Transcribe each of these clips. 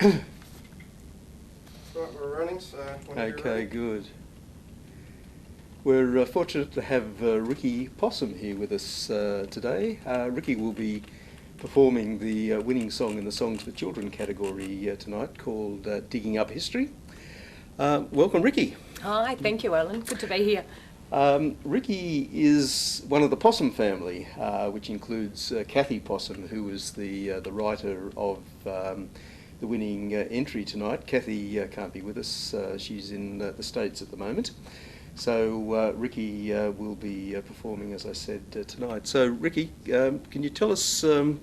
Right, we're running, so whenever you're Okay, ready. good. We're fortunate to have Ricky Possum here with us today. Ricky will be performing the winning song in the Songs for Children category tonight, called Digging Up History. Welcome, Ricky. Hi, thank you, Ellen. Good to be here. Ricky is one of the Possum family, which includes Kathy Possum, who was the writer of the winning entry tonight. Kathy can't be with us. She's in the States at the moment. So Ricky will be performing, as I said, tonight. So Ricky, can you tell us a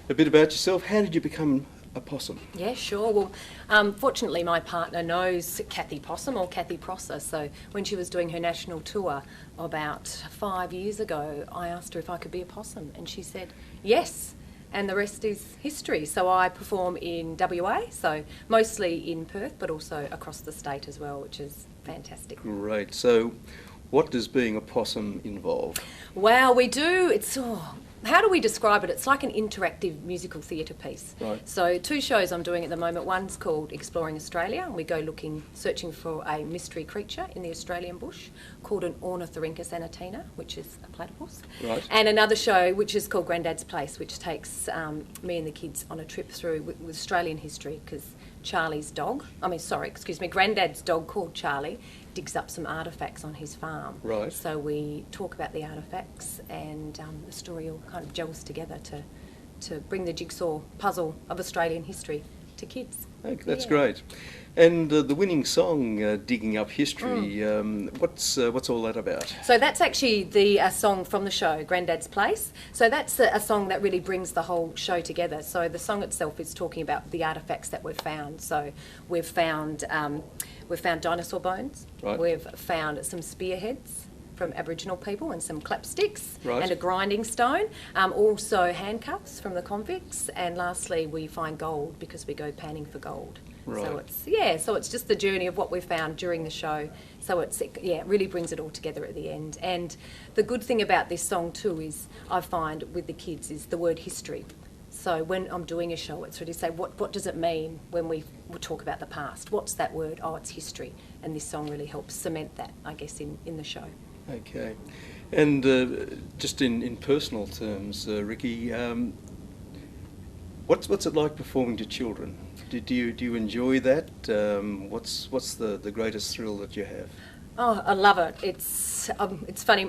bit about yourself? How did you become a possum? Yeah, sure. Well, fortunately, my partner knows Kathy Possum, or Kathy Prosser. So when she was doing her national tour about 5 years ago, I asked her if I could be a possum, and she said yes. And the rest is history. So I perform in WA, so mostly in Perth, but also across the state as well, which is fantastic. Great. So what does being a possum involve? Wow, we do. How do we describe it? It's like an interactive musical theatre piece. Right. So 2 shows I'm doing at the moment. One's called Exploring Australia, and we go searching for a mystery creature in the Australian bush called an Ornithorhynchus anatina, which is a platypus. Right. And another show which is called Grandad's Place, which takes me and the kids on a trip through with Australian history, because Grandad's dog called Charlie digs up some artefacts on his farm. Right. So we talk about the artefacts, and the story all kind of gels together to bring the jigsaw puzzle of Australian history to kids. Okay, that's Yeah. great. And the winning song, Digging Up History, what's all that about? So that's actually the song from the show, Grandad's Place. So that's a song that really brings the whole show together. So the song itself is talking about the artefacts that we've found. So we've found dinosaur bones. Right. We've found some spearheads from Aboriginal people and some clapsticks, Right. and a grinding stone. Also handcuffs from the convicts. And lastly, we find gold because we go panning for gold. Right. So it's just the journey of what we found during the show. So it really brings it all together at the end. And the good thing about this song too is, I find with the kids, is the word history. So when I'm doing a show, it's really say, what does it mean when we talk about the past? What's that word? Oh, it's history. And this song really helps cement that, I guess, in the show. Okay. And just in personal terms, Ricky, what's it like performing to children? Do you enjoy that? What's the greatest thrill that you have? Oh, I love it. It's funny.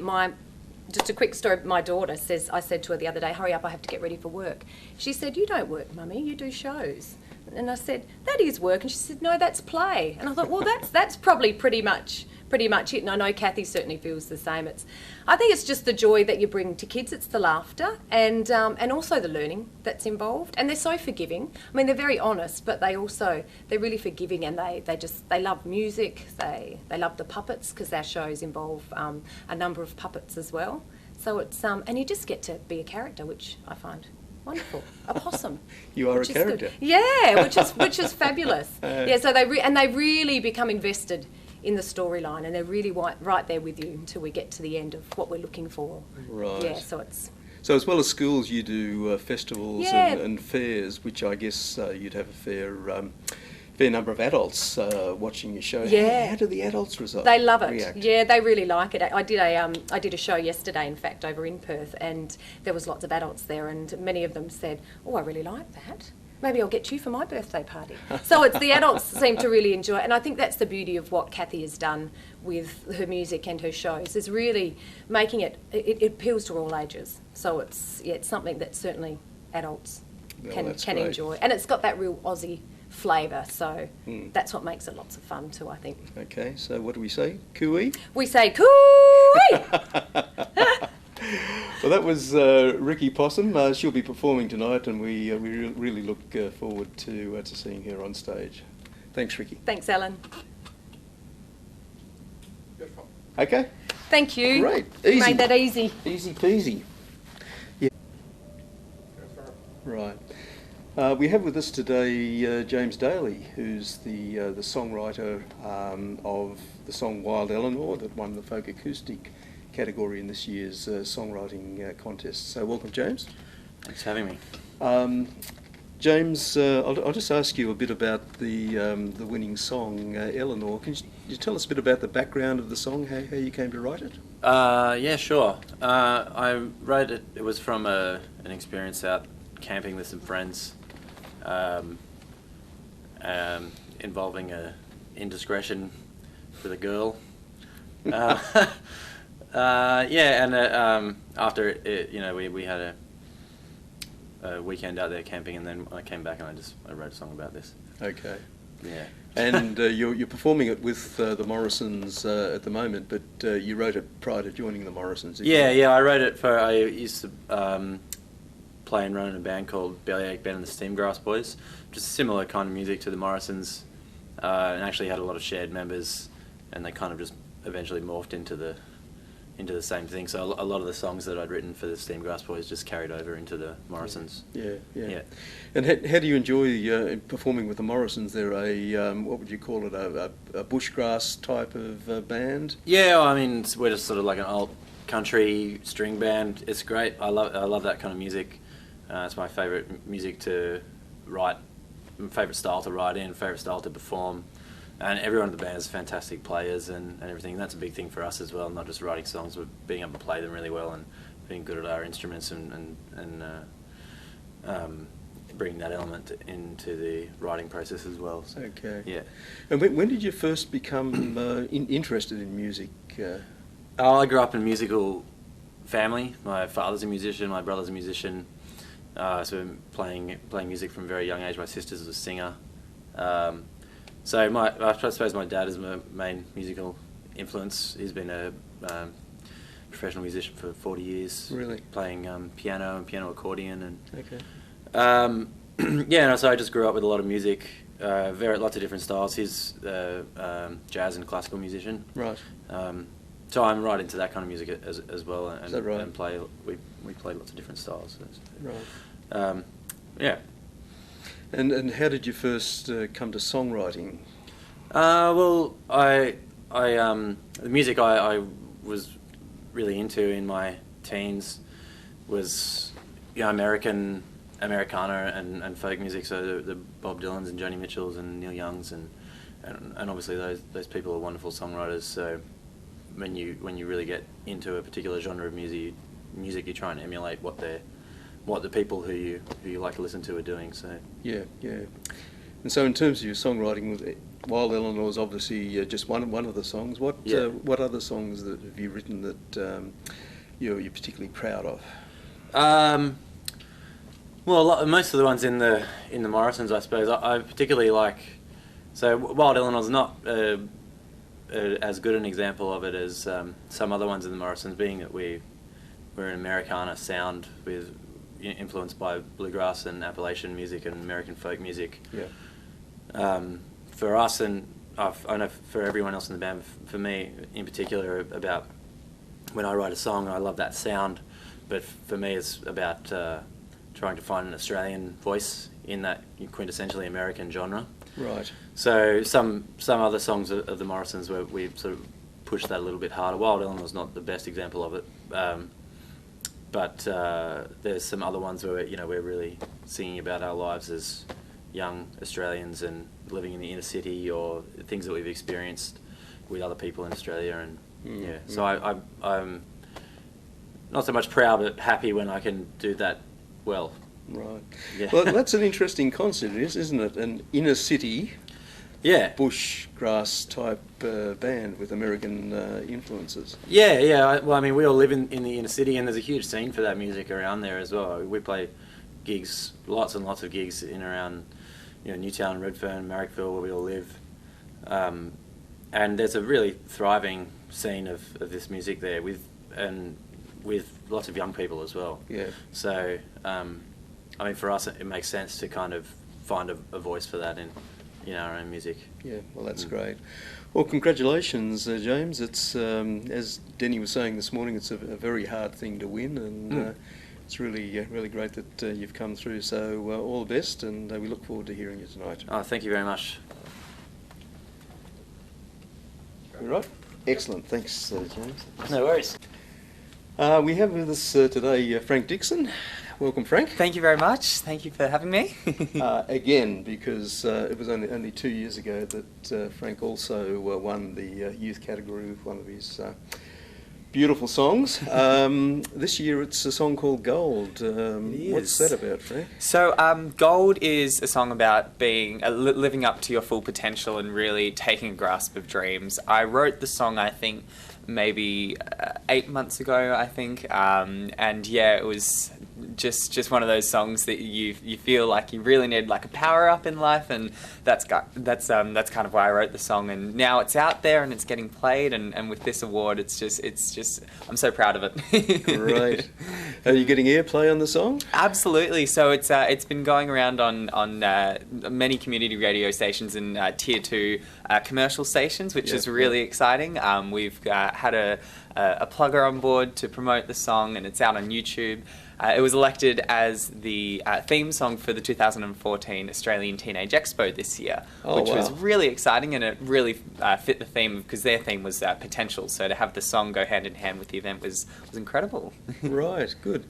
Just a quick story. My daughter says, I said to her the other day, "Hurry up, I have to get ready for work." She said, "You don't work, Mummy. You do shows." And I said, "That is work." And she said, "No, that's play." And I thought, well, that's probably pretty much it. And I know Kathy certainly feels the same. I think it's just the joy that you bring to kids. It's the laughter and also the learning that's involved. And they're so forgiving. I mean, they're very honest, but they're really forgiving, and they love music. They love the puppets, because our shows involve a number of puppets as well. So it's and you just get to be a character, which I find wonderful. A possum. You are a which is character. good. Yeah, which is fabulous. Yeah, so they really become invested in the storyline, and they're really right there with you until we get to the end of what we're looking for. Right. Yeah, so it's... So as well as schools, you do festivals Yeah. and fairs, which I guess you'd have a fair number of adults watching your show. Yeah. How do the adults They love it. react? Yeah, they really like it. I did a show yesterday, in fact, over in Perth, and there was lots of adults there, and many of them said, "Oh, I really like that. Maybe I'll get you for my birthday party." So the adults seem to really enjoy it, and I think that's the beauty of what Kathy has done with her music and her shows, is really making it appeals to all ages. So it's something that certainly adults can great. enjoy, and it's got that real Aussie flavour, so that's what makes it lots of fun too, I think. Okay, so what do we say? Cooey? We say cooey! Well, that was Ricky Possum. She'll be performing tonight, and we really look forward to seeing her on stage. Thanks, Ricky. Thanks, Alan. Beautiful. Okay. Thank you. Great. Easy. Made that easy. Easy peasy. Yeah. Go for it. Right. We have with us today James Daly, who's the songwriter of the song Wild Eleanor that won the folk acoustic category in this year's songwriting contest. So welcome, James. Thanks for having me. James, I'll just ask you a bit about the winning song, Eleanor. Can you tell us a bit about the background of the song, how you came to write it? Yeah, sure. I wrote it. It was from an experience out camping with some friends, involving a indiscretion with a girl. Yeah, and after it, we had a weekend out there camping, and then I came back and I wrote a song about this. Okay. Yeah. And you're performing it with the Morrisons at the moment, but you wrote it prior to joining the Morrisons. Yeah. I wrote it I used to play and run in a band called Bellyache Ben and the Steamgrass Boys, just similar kind of music to the Morrisons, and actually had a lot of shared members, and they kind of just eventually morphed into the same thing. So a lot of the songs that I'd written for the Steamgrass Boys just carried over into the Morrisons. Yeah. And how do you enjoy performing with the Morrisons? They're what would you call it, a bushgrass type of band? Yeah, I mean, we're just sort of like an old country string band. It's great. I love that kind of music. It's my favourite music to write, favourite style to write in, favourite style to perform. And everyone in the band is fantastic players and everything. And that's a big thing for us as well, not just writing songs, but being able to play them really well and being good at our instruments and bringing that element into the writing process as well. So, okay. Yeah. And when did you first become interested in music? I grew up in a musical family. My father's a musician, my brother's a musician. So playing music from a very young age. My sister's a singer. So I suppose my dad is my main musical influence. He's been a professional musician for 40 years. Really? Playing piano and piano accordion and. Okay. Yeah, no, so I just grew up with a lot of music, lots of different styles. He's jazz and classical musician. Right. So I'm right into that kind of music as well, and, Is that right? and we play lots of different styles. Right. Yeah. And how did you first come to songwriting? Well, the music I was really into in my teens was Americana and folk music. So the Bob Dylans and Joni Mitchells and Neil Youngs and obviously those people are wonderful songwriters. So when you really get into a particular genre of music, you try and emulate what the people who you like to listen to are doing. So Yeah. And so in terms of your songwriting, Wild Eleanor is obviously just one of the songs. What other songs that have you written that you're particularly proud of? Well, most of the ones in the Morrisons, I suppose. I particularly like. So Wild Eleanor's not as good an example of it as some other ones in the Morrisons, being that we're an Americana sound with influenced by bluegrass and Appalachian music and American folk music. Yeah. For us, and I know for everyone else in the band, for me in particular, about when I write a song, I love that sound, but for me it's about trying to find an Australian voice in that quintessentially American genre. Right. So some other songs of the Morrisons where we sort of pushed that a little bit harder. Wild Eleanor's not the best example of it. But there's some other ones where we're really singing about our lives as young Australians and living in the inner city, or things that we've experienced with other people in Australia, and So I'm not so much proud, but happy when I can do that well. Right. Yeah. Well, that's an interesting concept, isn't it? An inner city, bush grass type band with American influences. Yeah. Well, I mean, we all live in the inner city, and there's a huge scene for that music around there as well. We play gigs, lots and lots of gigs in around, Newtown, Redfern, Marrickville, where we all live. And there's a really thriving scene of this music there with lots of young people as well. Yeah. So, I mean, for us, it makes sense to kind of find a voice for that in our own music. Yeah, well, that's great. Well, congratulations, James. It's as Denny was saying this morning, it's a very hard thing to win, and it's really great that you've come through. So all the best, and we look forward to hearing you tonight. Oh, thank you very much. You right? Excellent. Thanks, James. No worries. We have with us today Frank Dixon, Welcome, Frank. Thank you very much. Thank you for having me. Again, because it was only 2 years ago that Frank also won the youth category with one of his beautiful songs. This year it's a song called Gold. What's that about, Frank? So, Gold is a song about being living up to your full potential and really taking a grasp of dreams. I wrote the song, I think, maybe 8 months ago, I think, and yeah, it was just one of those songs that you feel like you really need like a power up in life, and that's kind of why I wrote the song. And now it's out there and it's getting played, and with this award, it's just I'm so proud of it. Great. Are you getting airplay on the song? Absolutely. So it's been going around on many community radio stations and tier 2 commercial stations, which is really exciting. We've had a plugger on board to promote the song, and it's out on YouTube. It was elected as the theme song for the 2014 Australian Teenage Expo this year, which was really exciting, and it really fit the theme because their theme was potential. So to have the song go hand in hand with the event was incredible. Right, good.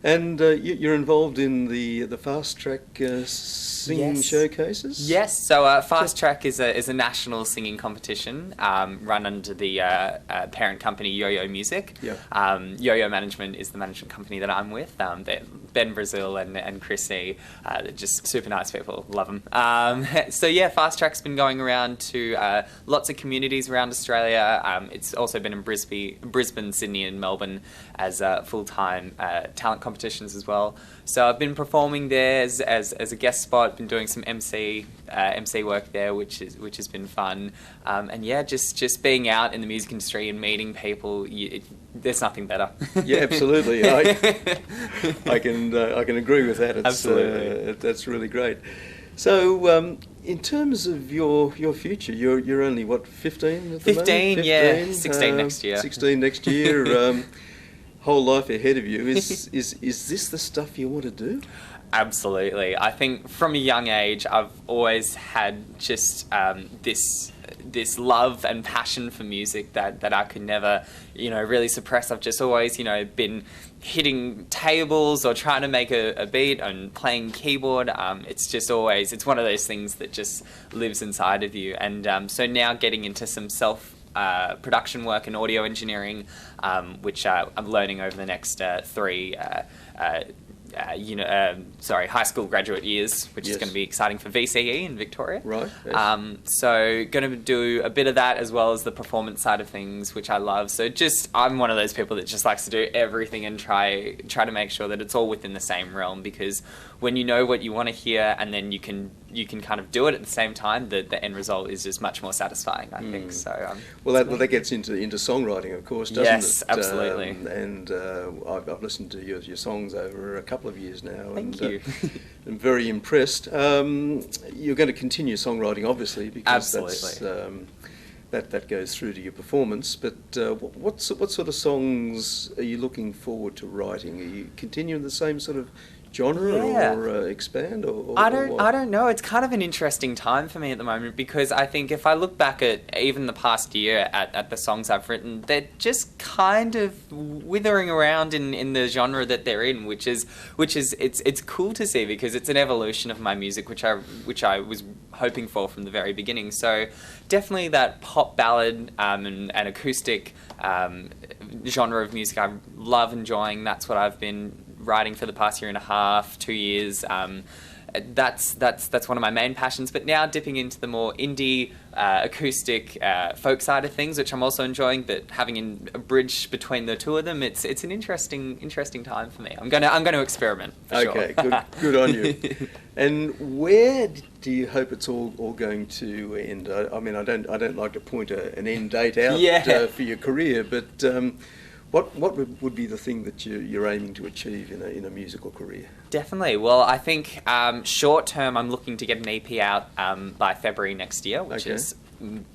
And you're involved in the Fast Track singing showcases? Yes, so Fast Track is a national singing competition run under the parent company Yo-Yo Music. Yeah. Yo-Yo Management is the management company that I'm with. Ben Brazil and Chrissy, they're just super nice people, love them. So yeah, Fast Track's been going around to lots of communities around Australia. It's also been in Brisbane, Sydney and Melbourne as full-time talent competitions as well. So I've been performing there as a guest spot, been doing some MC work there, which has been fun. And yeah, just being out in the music industry and meeting people, there's nothing better. Yeah, absolutely. I can agree with that. Absolutely. That's really great. So, in terms of your future, you're only what, 15 at the 15, moment? yeah, 16 next year. 16 next year. Whole life ahead of you. Is this the stuff you want to do? Absolutely. I think from a young age, I've always had just this love and passion for music that I could never, really suppress. I've just always, been hitting tables or trying to make a beat and playing keyboard. It's one of those things that just lives inside of you. And so now getting into some production work and audio engineering, which I'm learning over the next 3 high school graduate years, which is going to be exciting for VCE in Victoria. Right. Yes. So going to do a bit of that as well as the performance side of things, which I love. So I'm one of those people that just likes to do everything and try to make sure that it's all within the same realm, because when you know what you want to hear and then you can kind of do it at the same time, the end result is just much more satisfying, I think. So well, that gets into songwriting, of course, doesn't it? Yes, absolutely. And I've listened to your songs over a couple of years now. Thank you. I'm very impressed. You're going to continue songwriting, obviously, because absolutely. That goes through to your performance. But what sort of songs are you looking forward to writing? Are you continuing the same sort of genre, or expand, or I what? don't know. It's kind of an interesting time for me at the moment, because I think if I look back at even the past year at the songs I've written, they're just kind of withering around in the genre that they're in, which is it's cool to see, because it's an evolution of my music, which I was hoping for from the very beginning. So definitely that pop ballad and acoustic genre of music I love enjoying. That's what I've been writing for the past 1.5 2 years. That's one of my main passions. But now dipping into the more indie, acoustic, folk side of things, which I'm also enjoying. But having a bridge between the two of them, it's an interesting time for me. I'm going to experiment. For okay, sure. good on you. And where do you hope it's all going to end? I mean, I don't like to point an end date out for your career, but what would be the thing that you're aiming to achieve in a musical career? Definitely. Well, I think short term, I'm looking to get an EP out by February next year, which is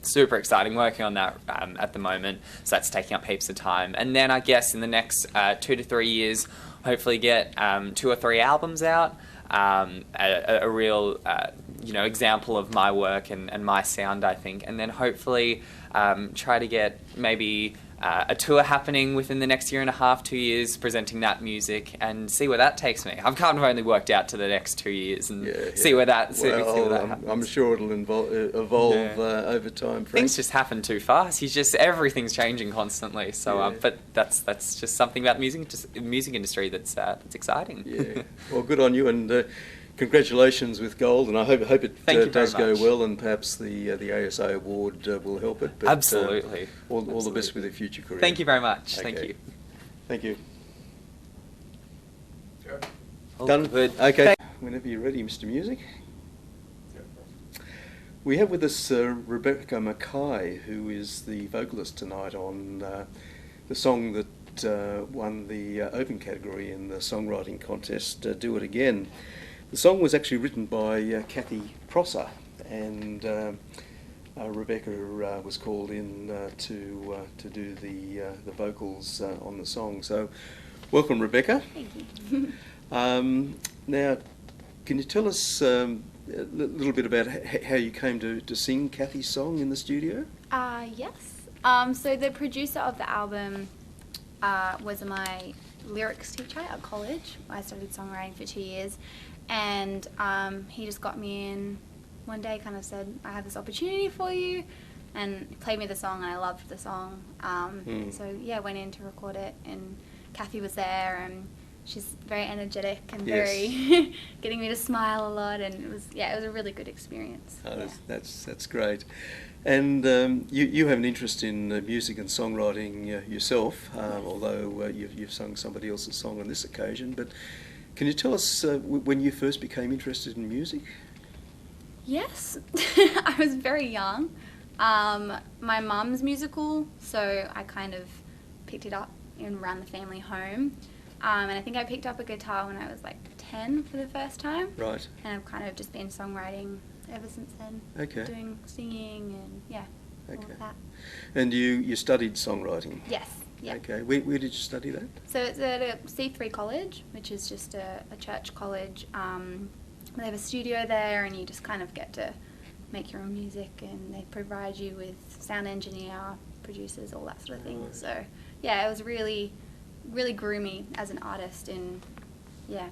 super exciting. Working on that at the moment, so that's taking up heaps of time. And then I guess in the next 2 to 3 years, hopefully get 2 or 3 albums out. A real example of my work and my sound, I think, and then hopefully try to get maybe a tour happening within the next year and a half, 2 years, presenting that music, and see where that takes me. I've kind of only worked out to the next 2 years and see where that see where that happens. I'm sure it'll evolve over time, Frank. Things just happen too fast. Everything's changing constantly. So, but that's just something about the music industry that's exciting. Yeah. Well, good on you, and congratulations with gold. And I hope it does go well, and perhaps the ASA award will help it. But, Absolutely. All the best with your future career. Thank you very much. Okay. Thank you. Thank you. Good. Done. Good. Okay. Whenever you're ready, Mr. Music. Yeah, first. We have with us Rebecca Mackay, who is the vocalist tonight on the song that won the open category in the songwriting contest, Do It Again. The song was actually written by Kathy Prosser, and Rebecca was called in to do the vocals on the song. So, welcome, Rebecca. Thank you. Now, can you tell us a little bit about how you came to sing Kathy's song in the studio? Yes. So the producer of the album was my lyrics teacher at college. I studied songwriting for 2 years, and he just got me in one day, kind of said, I have this opportunity for you, and played me the song, and I loved the song. So yeah, went in to record it, and Kathy was there, and she's very energetic and very getting me to smile a lot, and it was a really good experience. Oh, that's great. And you have an interest in music and songwriting yourself, although you've sung somebody else's song on this occasion. But can you tell us when you first became interested in music? Yes, I was very young. My mum's musical, so I kind of picked it up around the family home. And I think I picked up a guitar when I was like 10 for the first time. Right. And I've kind of just been songwriting ever since then. Okay. Doing singing and all of that. And you studied songwriting? Yes. Yeah. Okay. Where did you study that? So it's at a C3 college, which is just a church college. They have a studio there, and you just kind of get to make your own music, and they provide you with sound engineer, producers, all that sort of thing. So yeah, it was really grew me as an artist, and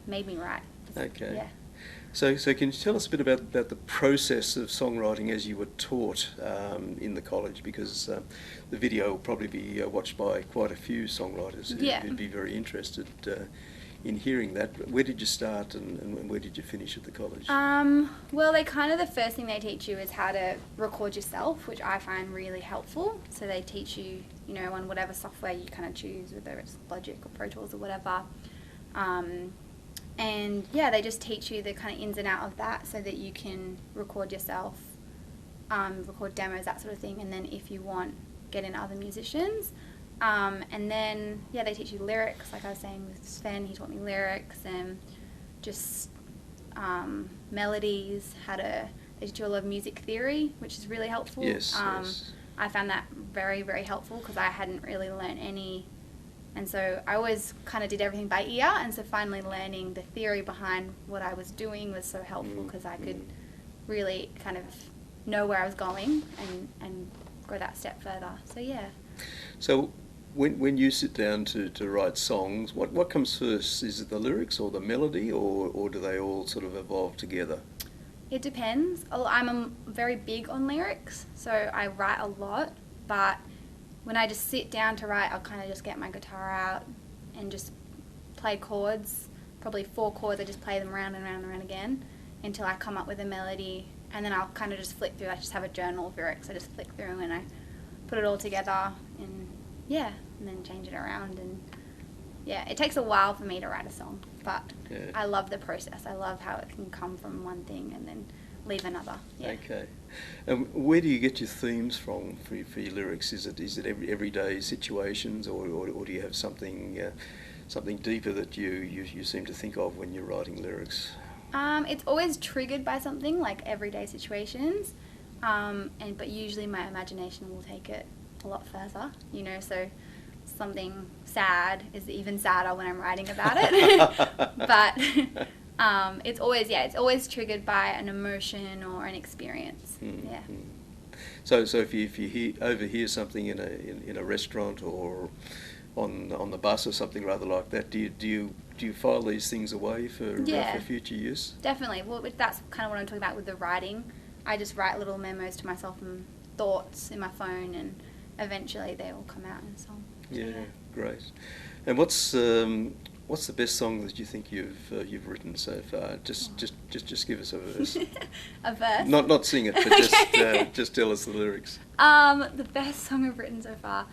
made me write. Okay. Yeah. So can you tell us a bit about the process of songwriting as you were taught in the college? Because the video will probably be watched by quite a few songwriters who'd be very interested in hearing that. Where did you start, and where did you finish at the college? Well, the first thing they teach you is how to record yourself, which I find really helpful. So they teach you, on whatever software you kind of choose, whether it's Logic or Pro Tools or whatever. And they just teach you the kind of ins and out of that, so that you can record yourself, record demos, that sort of thing. And then if you want, get in other musicians. And then, they teach you lyrics, like I was saying with Sven, he taught me lyrics, and just melodies, they teach you a lot of music theory, which is really helpful. Yes. I found that very, very helpful, because I hadn't really learned any, and so I always kind of did everything by ear, and so finally learning the theory behind what I was doing was so helpful, because I could really kind of know where I was going and go that step further. So yeah. So when you sit down to write songs, what comes first? Is it the lyrics or the melody, or do they all sort of evolve together? It depends. I'm very big on lyrics, so I write a lot, but when I just sit down to write, I'll kind of just get my guitar out and just play chords, probably 4 chords. I just play them round and round and round again until I come up with a melody, and then I'll kind of just flick through. I just have a journal of lyrics. I just flick through and I put it all together, and then change it around, and it takes a while for me to write a song, but I love the process. I love how it can come from one thing and then leave another. Yeah. Okay. Where do you get your themes from for your lyrics? Is it everyday situations, or do you have something deeper that you seem to think of when you're writing lyrics? It's always triggered by something, like everyday situations, but usually my imagination will take it a lot further, so something sad is even sadder when I'm writing about it. But it's always triggered by an emotion or an experience. So if you overhear something in a restaurant or on the bus or something rather like that, do you file these things away for future use? Definitely. Well, that's kind of what I'm talking about with the writing. I just write little memos to myself and thoughts in my phone, and eventually they all come out in a song. Yeah, great. And what's the best song that you think you've written so far? Just give us a verse. A verse? Not sing it, but just tell us the lyrics. The best song I've written so far.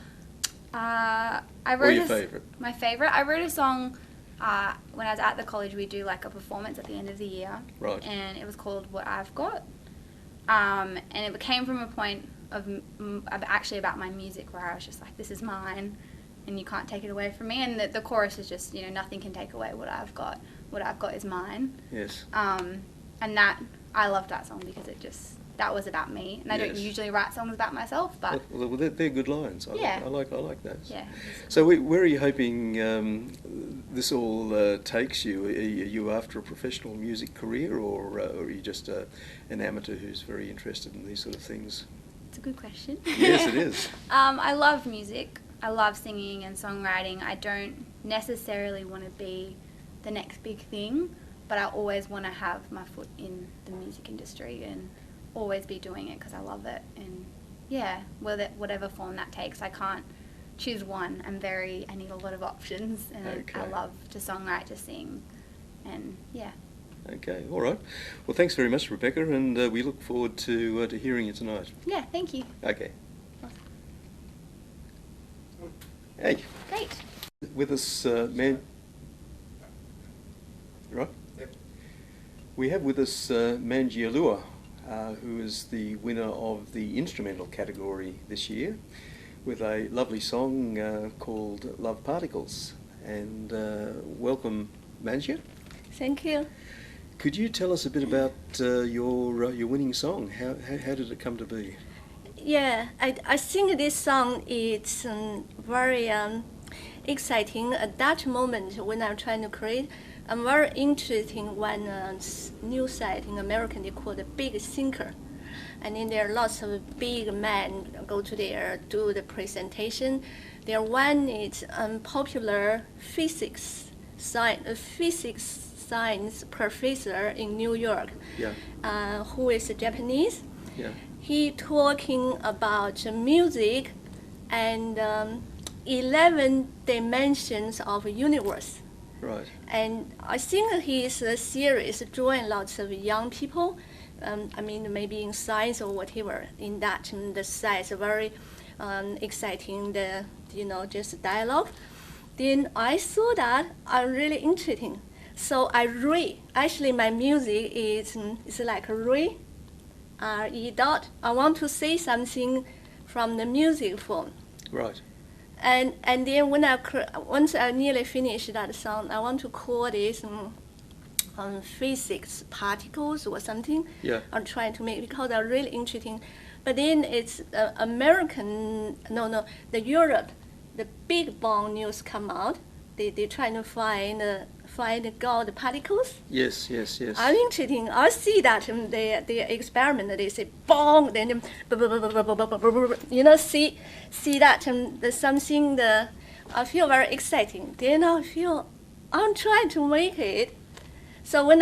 I wrote Or your favourite? My favourite. I wrote a song when I was at the college. We do like a performance at the end of the year, Right. And it was called "What I've Got," and it came from a point of actually about my music, where I was just like, "This is mine, and you can't take it away from me." And the chorus is just, nothing can take away what I've got. What I've got is mine. Yes. And that I loved that song because that was about me, and I don't Yes. usually write songs about myself, but Well, they're good lines. Yeah. I like those. yeah. So where are you hoping this all takes you? Are you after a professional music career, or are you just an amateur who's very interested in these sort of things? It's a good question. Yes, it is. I love music. I love singing and songwriting. I don't necessarily want to be the next big thing, but I always want to have my foot in the music industry and always be doing it because I love it. And yeah, whatever form that takes, I can't choose one. I need a lot of options, and Okay. I love to songwrite, to sing, and yeah. Okay, all right. Well, thanks very much, Rebecca, and we look forward to hearing you tonight. Yeah, thank you. Okay. Hey, Great. with us, right? Yep. We have with us Manji Alua, who is the winner of the instrumental category this year, with a lovely song called Love Particles. And welcome, Manji. Thank you. Could you tell us a bit about your winning song? How did it come to be? Yeah, I think this song is very exciting. At that moment when I'm trying to create, I'm very interested in one new site in America they call the Big Thinker. And then there are lots of big men go to there, do the presentation. There one is popular physics science professor in New York, Yeah. who is Japanese. Yeah. He talking about music and 11 dimensions of universe. Right. And I think his series drawing lots of young people. Maybe in science or whatever. In that, the science very exciting. Just dialogue. Then I saw that I'm really interesting. So I read. Actually, my music is like read. E dot. I want to say something from the music form. Right. And then once I nearly finished that song, I want to call this physics particles or something. Yeah. I'm trying to make because they're really interesting. But then it's the Europe, the Big Bang news come out. They trying to find God particles. Yes. I'm interested. I see that the experiment. They say bong, then see that there's something. I feel very exciting. Then I feel I'm trying to make it. So when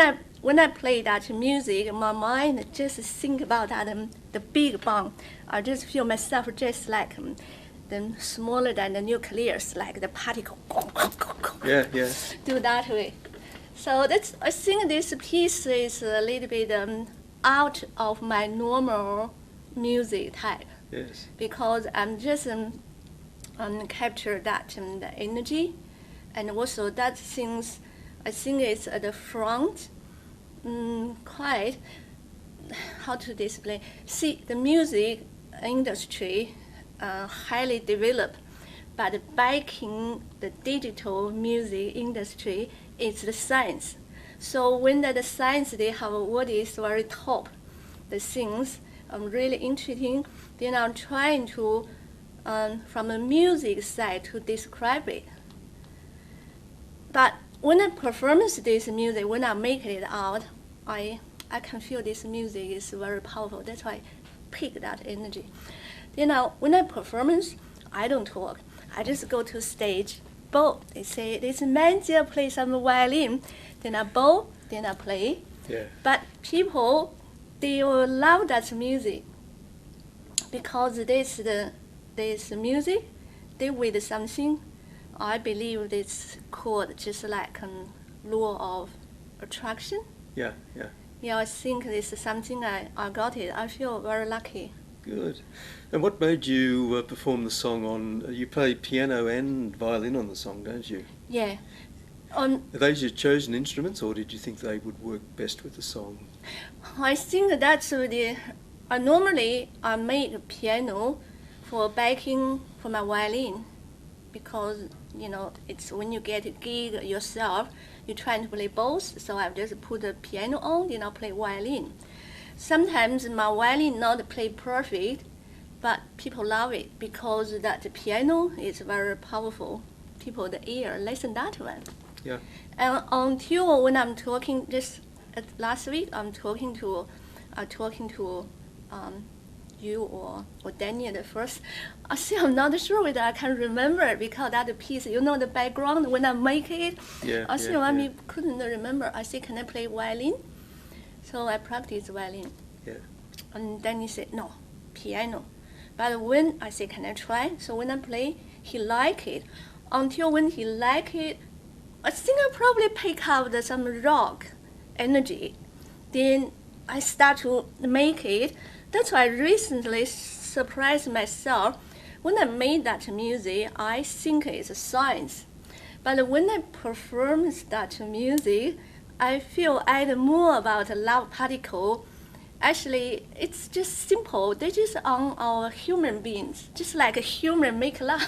I play that music, my mind just think about that the Big Bang. I just feel myself just like the smaller than the nucleus, like the particle. Yeah. Do that way. So I think this piece is a little bit out of my normal music type. Yes. Because I'm just capture that the energy, and also that things I think it's at the front, quite how to display. See, the music industry highly developed, but backing the digital music industry is the science. So when the science they have what is very top, the things really interesting. Then I'm trying to from a music side to describe it. But when I perform this music, when I make it out, I can feel this music is very powerful. That's why pick that energy. Then when I performance, I don't talk. I just go to stage, bow. They say, this man there play some violin. Then I bow, then I play. Yeah. But people, they will love that music because this music, they with something. I believe it's called just like a law of attraction. Yeah, yeah. Yeah, I think this is something I got it. I feel very lucky. Good. And what made you perform the song on? You play piano and violin on the song, don't you? Yeah. Are those your chosen instruments, or did you think they would work best with the song? I think that's the. Normally, I made a piano for backing for my violin, because it's when you get a gig yourself, you try to play both. So I just put the piano on, then I play violin. Sometimes my violin not play perfect, but people love it because that piano is very powerful. People, the ear, listen that one. Yeah. And until when I'm talking, just last week, I'm talking to you or Daniel the first. I say I'm not sure whether I can remember because that piece, the background when I make it. Yeah. I say I couldn't remember. I say, can I play violin? So I practice violin. Yeah. And then he said, no, piano. But when I say, can I try? So when I play, he like it. Until when he like it, I think I probably pick up some rock energy. Then I start to make it. That's why I recently surprised myself. When I made that music, I think it's a science. But when I perform that music, I feel add more about love particle. Actually, it's just simple. They're just on our human beings, just like a human make love.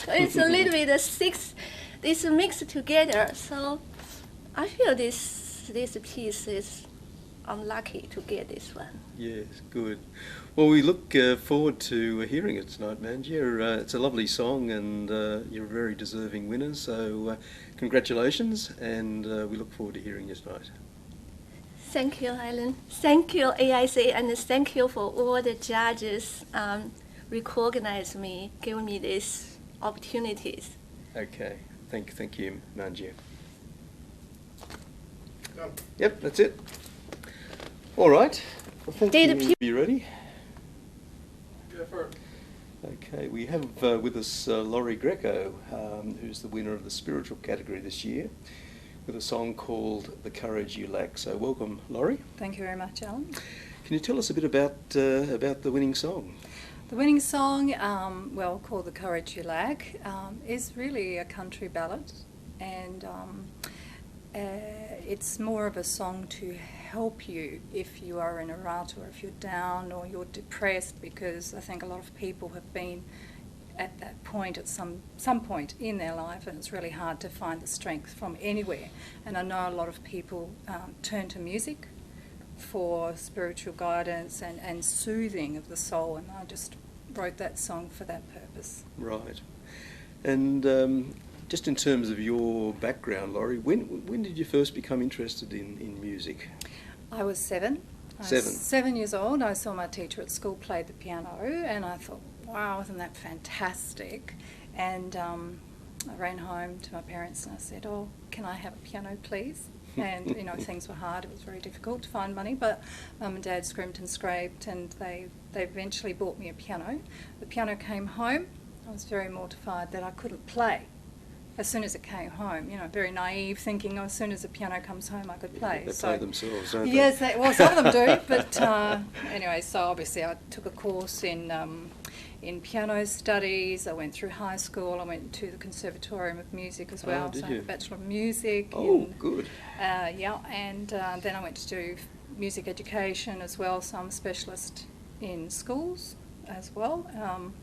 It's a little bit it's mixed together. So I feel this piece is unlucky to get this one. Yes, good. Well, we look forward to hearing it tonight, Mangia. It's a lovely song, and you're a very deserving winner. So, congratulations, and we look forward to hearing you tonight. Thank you, Helen. Thank you, ASA, and thank you for all the judges recognize me, give me these opportunities. Okay, thank you, Mangia. Done. Yep, that's it. All right. Well, thank Did you. Are you ready? Go for it. Okay, we have with us Laurie Greco, who's the winner of the spiritual category this year, with a song called "The Courage You Lack." So, welcome, Laurie. Thank you very much, Alan. Can you tell us a bit about the winning song? The winning song, called "The Courage You Lack," is really a country ballad, and it's more of a song to help you if you are in a rut or if you're down or you're depressed, because I think a lot of people have been at that point at some point in their life, and it's really hard to find the strength from anywhere. And I know a lot of people turn to music for spiritual guidance and soothing of the soul, and I just wrote that song for that purpose. Right. And just in terms of your background, Laurie, when did you first become interested in music? I was 7. I was 7 years old. I saw my teacher at school play the piano, and I thought, wow, isn't that fantastic? And I ran home to my parents and I said, oh, can I have a piano, please? And, things were hard. It was very difficult to find money, but Mum and Dad scrimped and scraped, and they eventually bought me a piano. The piano came home. I was very mortified that I couldn't play as soon as it came home, very naive, thinking, as soon as the piano comes home I could play. They play themselves, don't they? Yes, some of them do, but anyway, so obviously I took a course in piano studies. I went through high school. I went to the Conservatorium of Music as well. Did so you? I had a Bachelor of Music. Oh, good. And then I went to do music education as well, so I'm a specialist in schools as well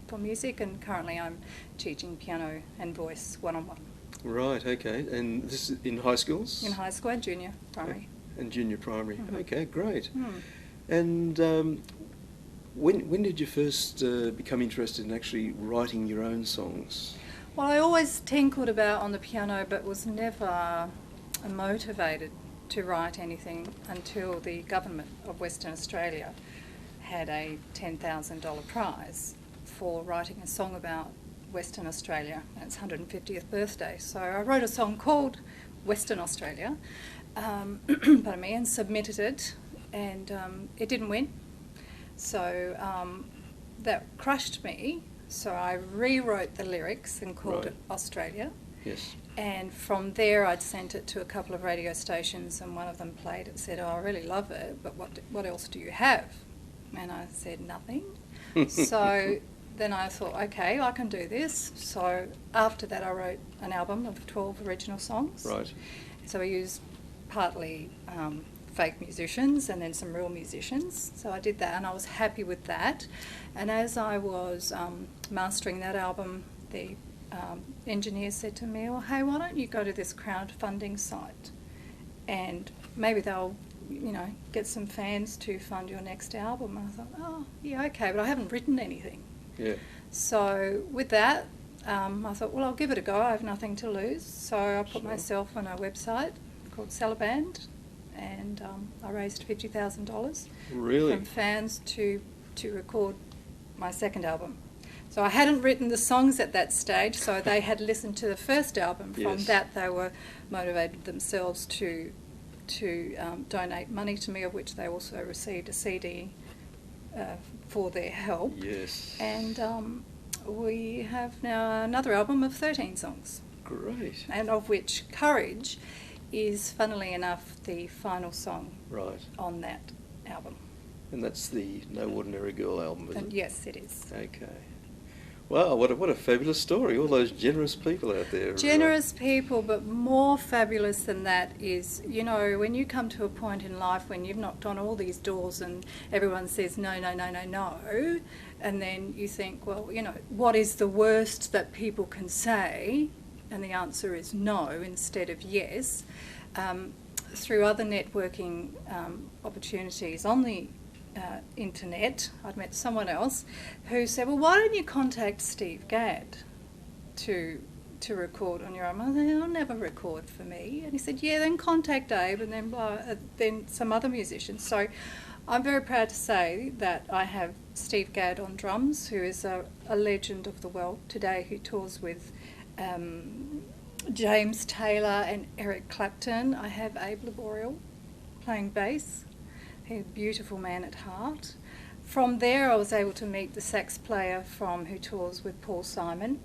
for music, and currently I'm teaching piano and voice one-on-one. Right, okay. And this is in high schools? In high school and junior primary. And junior primary. Mm-hmm. Okay, great. Mm. And when did you first become interested in actually writing your own songs? Well, I always tinkled about on the piano, but was never motivated to write anything until the government of Western Australia had a $10,000 prize for writing a song about Western Australia, and its 150th birthday. So I wrote a song called Western Australia, pardon me, and submitted it, and it didn't win. So that crushed me. So I rewrote the lyrics and called it Australia. Yes. And from there, I'd sent it to a couple of radio stations, and one of them played it, said, "Oh, I really love it, but what else do you have?" And I said, "Nothing." So then I thought, okay, I can do this. So after that, I wrote an album of 12 original songs. Right. So I used partly fake musicians and then some real musicians. So I did that, and I was happy with that. And as I was mastering that album, the engineer said to me, "Well, hey, why don't you go to this crowdfunding site, and maybe they'll, you know, get some fans to fund your next album." And I thought, oh, yeah, okay, but I haven't written anything. Yeah. So with that, I thought, well, I'll give it a go. I have nothing to lose. So I put myself on a website called Celeband, and I raised $50,000 Really? from fans to record my second album. So I hadn't written the songs at that stage, so they had listened to the first album. From Yes. that, they were motivated themselves to donate money to me, of which they also received a CD for their help. Yes. And we have now another album of 13 songs, Great. and of which Courage is, funnily enough, the final song Right. on that album. And that's the No Ordinary Girl album, isn't And it? yes, it is. Okay. Wow, what a fabulous story. All those generous people out there. Generous people, but more fabulous than that is, you know, when you come to a point in life when you've knocked on all these doors and everyone says no, no, no, no, no, and then you think, well, you know, what is the worst that people can say? And the answer is no instead of yes. Through other networking opportunities on the internet, I'd met someone else who said, well, why don't you contact Steve Gadd to record on your album? I said, he'll never record for me. And he said, yeah, then contact Abe and then some other musicians. So I'm very proud to say that I have Steve Gadd on drums, who is a legend of the world today, who tours with James Taylor and Eric Clapton. I have Abe Laboriel playing bass. He's a beautiful man at heart. From there, I was able to meet the sax player who tours with Paul Simon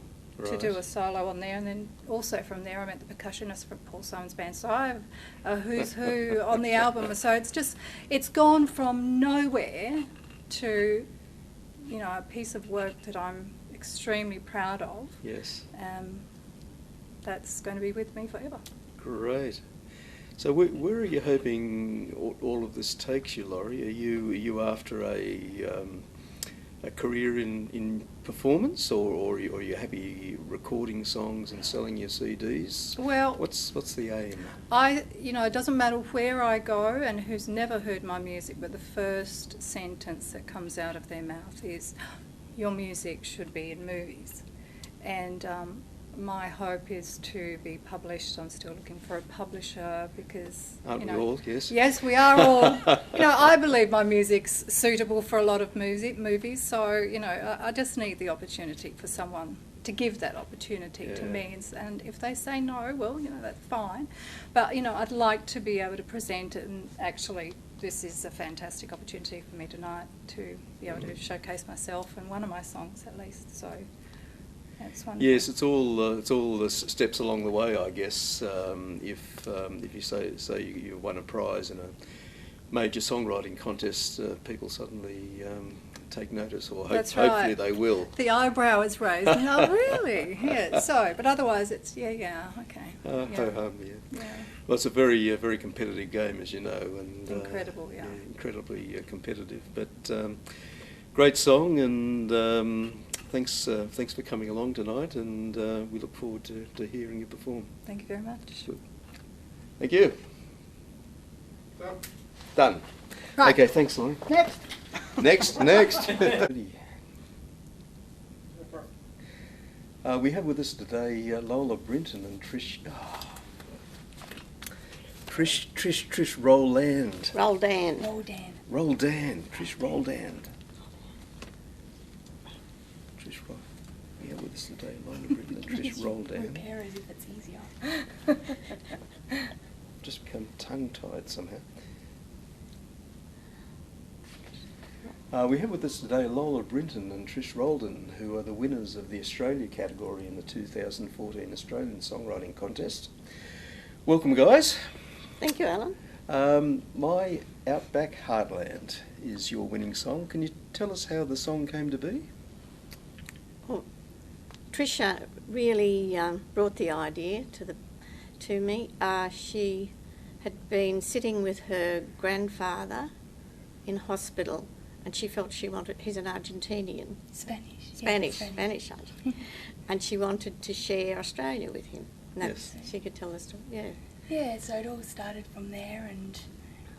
to do a solo on there, and then also from there, I met the percussionist from Paul Simon's band. So I have a who's who on the album. So it's gone from nowhere to, you know, a piece of work that I'm extremely proud of. Yes. That's going to be with me forever. Great. So where are you hoping all of this takes you, Laurie? Are you after a career in performance, or are you happy recording songs and selling your CDs? Well, what's the aim? It doesn't matter where I go and who's never heard my music, but the first sentence that comes out of their mouth is, "Your music should be in movies." And my hope is to be published. I'm still looking for a publisher because, Aren't we all? Yes. Yes, we are all. I believe my music's suitable for a lot of movies. So, I just need the opportunity for someone to give that opportunity to me. And if they say no, well, that's fine. But, I'd like to be able to present it, and actually this is a fantastic opportunity for me tonight to be able to showcase myself and one of my songs at least. So that's wonderful. Yes, it's all the steps along the way, I guess. If you say you won a prize in a major songwriting contest, people suddenly take notice, or hopefully they will. The eyebrow is raised. Oh, really? Yeah. So, but otherwise, it's okay. Yeah. Well, it's a very competitive game, as you know, and incredible, incredibly competitive. But great song, and thanks for coming along tonight, and we look forward to hearing you perform. Thank you very much. Good. Thank you. Done. Right. Okay, thanks, Laurie. Next. We have with us today Lola Brinton and Trish Roldan. Roldan. Roldan. Trish Roldan. have with us today, Lola Britton and Trish Roldan. Repair as if it's easier. Just become tongue-tied somehow. We have with us today Lola Brinton and Trish Roldan, who are the winners of the Australia category in the 2014 Australian Songwriting Contest. Welcome, guys. Thank you, Alan. My Outback Heartland is your winning song. Can you tell us how the song came to be? Well, Trisha really brought the idea to me. She had been sitting with her grandfather in hospital, and she felt she wanted. He's an Argentinian. Spanish. And she wanted to share Australia with him. And that's, Yes. she could tell the story. Yeah. Yeah, so it all started from there and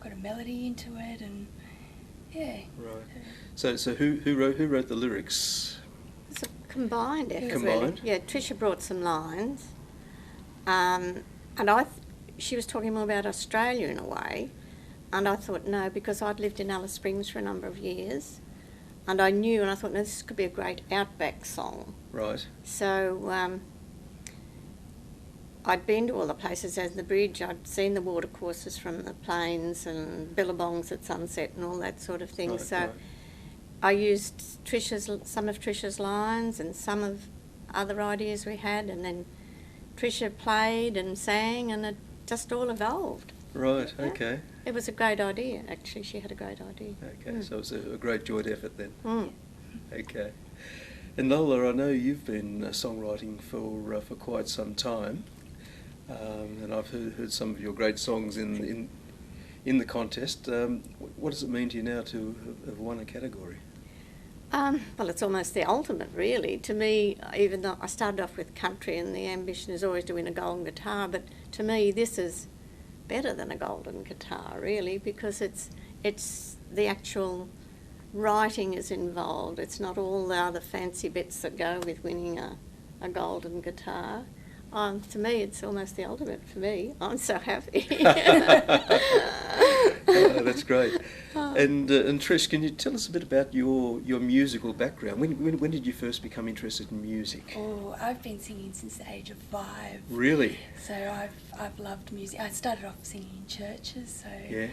got a melody into it and yeah. Right. So who wrote the lyrics? It's a combined effort. Combined? Really. Yeah, Trisha brought some lines, and she was talking more about Australia in a way, and I thought no, because I'd lived in Alice Springs for a number of years, and I knew, and I thought no, this could be a great outback song. Right. So I'd been to all the places as the bridge. I'd seen the watercourses from the plains and billabongs at sunset and all that sort of thing. Right, so right. I used some of Trisha's lines and some of other ideas we had, and then Trisha played and sang, and it just all evolved. Right, Yeah. okay. It was a great idea, actually. She had a great idea. Okay, so it was a great joint effort then. Mm. Okay. And Lola, I know you've been songwriting for quite some time, and I've heard some of your great songs in the contest. What does it mean to you now to have won a category? Well, it's almost the ultimate, really. To me, even though I started off with country and the ambition is always to win a golden guitar, but to me this is better than a golden guitar, really, because it's the actual writing is involved. It's not all the other fancy bits that go with winning a golden guitar. To me, it's almost the ultimate for me. I'm so happy. That's great. And Trish, can you tell us a bit about your musical background? When did you first become interested in music? Oh, I've been singing since the age of 5. Really? So I've loved music. I started off singing in churches, so Yeah.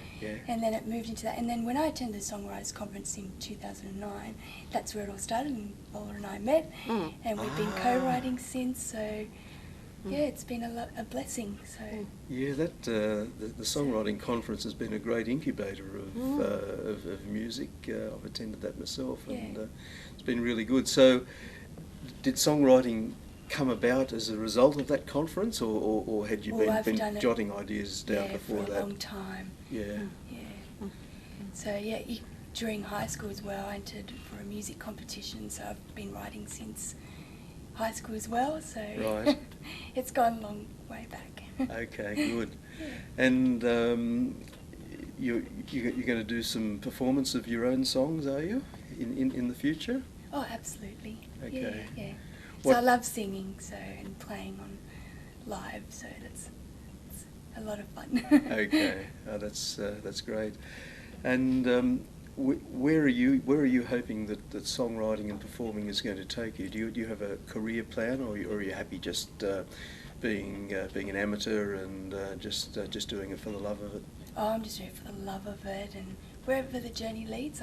and then it moved into that. And then when I attended the Songwriters Conference in 2009, that's where it all started, and Lola and I met, and we've been co-writing since. So yeah, it's been a blessing. So Yeah, that the Songwriting Conference has been a great incubator of music. I've attended that myself, and it's been really good. So, did songwriting come about as a result of that conference, or had you I've been done it, jotting ideas down before for a that? long time. Yeah. Yeah. So yeah, during high school as well, I entered for a music competition. So I've been writing since high school as well. So Right. it's gone a long way back. Okay, good. And you're going to do some performance of your own songs, are you, in the future? Oh, absolutely. Okay. Yeah. What- So I love singing, and playing on live. So it's a lot of fun. Okay, that's great. And where are you hoping that songwriting and performing is going to take you? Do you have a career plan, or are you happy just being an amateur and just doing it for the love of it? Oh, I'm just doing it for the love of it, and wherever the journey leads,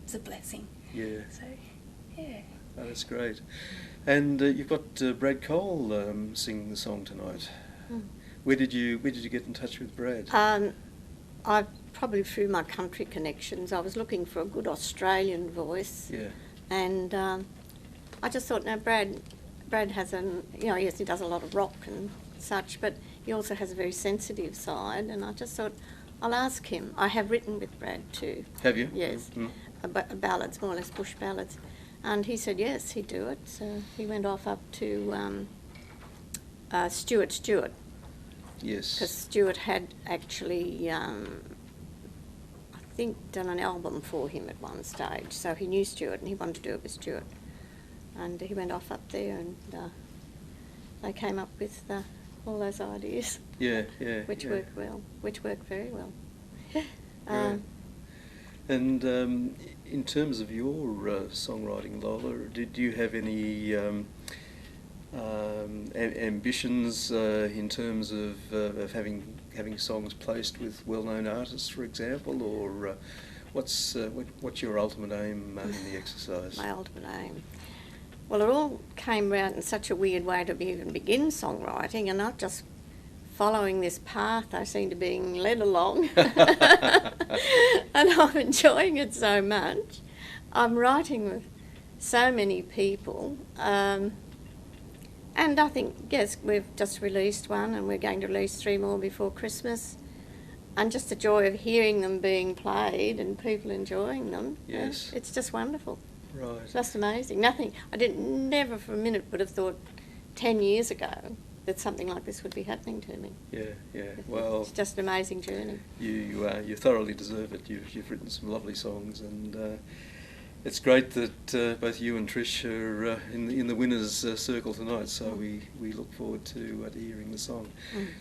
it's a blessing. Yeah. So, yeah. Oh, that's great. And you've got Brad Cole singing the song tonight. Where did you get in touch with Brad? I probably through my country connections. I was looking for a good Australian voice. Yeah. And I just thought, no, Brad has yes, he does a lot of rock and such, but he also has a very sensitive side, and I just thought, I'll ask him. I have written with Brad too. Have you? Yes. Ballads, more or less bush ballads. And he said yes, he'd do it. So he went off up to Stuart. Yes. Because Stuart had actually, I think, done an album for him at one stage. So he knew Stuart and he wanted to do it with Stuart. And he went off up there and they came up with all those ideas. Yeah. Which worked well, which worked very well. Right. And in terms of your songwriting, Lola, do you have any ambitions in terms of having songs placed with well-known artists, for example, or what's your ultimate aim in the exercise? My ultimate aim. Well, it all came about in such a weird way to even begin songwriting, and not just following this path I seem to be being led along. And I'm enjoying it so much. I'm writing with so many people. And I think, yes, we've just released one and we're going to release 3 more before Christmas. And just the joy of hearing them being played and people enjoying them. Yes. It's just wonderful. Right. It's just amazing. Nothing, I never for a minute would have thought 10 years ago that something like this would be happening to me. Yeah. Well, it's just an amazing journey. You thoroughly deserve it. You've written some lovely songs, and it's great that both you and Trish are in the winners' circle tonight. So we look forward to hearing the song.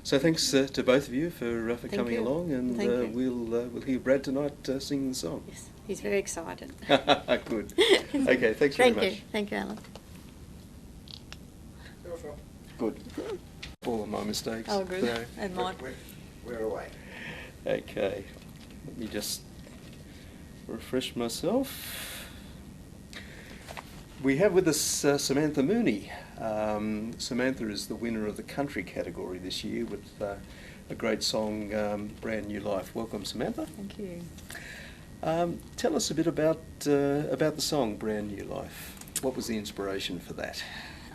So thanks to both of you for coming along, and we'll hear Brad tonight singing the song. Yes, he's very excited. Good. Okay, thanks very much. Thank you, Alan. Good. All of my mistakes. Oh, good. So, And mine. We're away. okay, let me just refresh myself. We have with us Samantha Mooney. Samantha is the winner of the country category this year with a great song, Brand New Life. Welcome, Samantha. Thank you. Tell us a bit about the song, Brand New Life. What was the inspiration for that?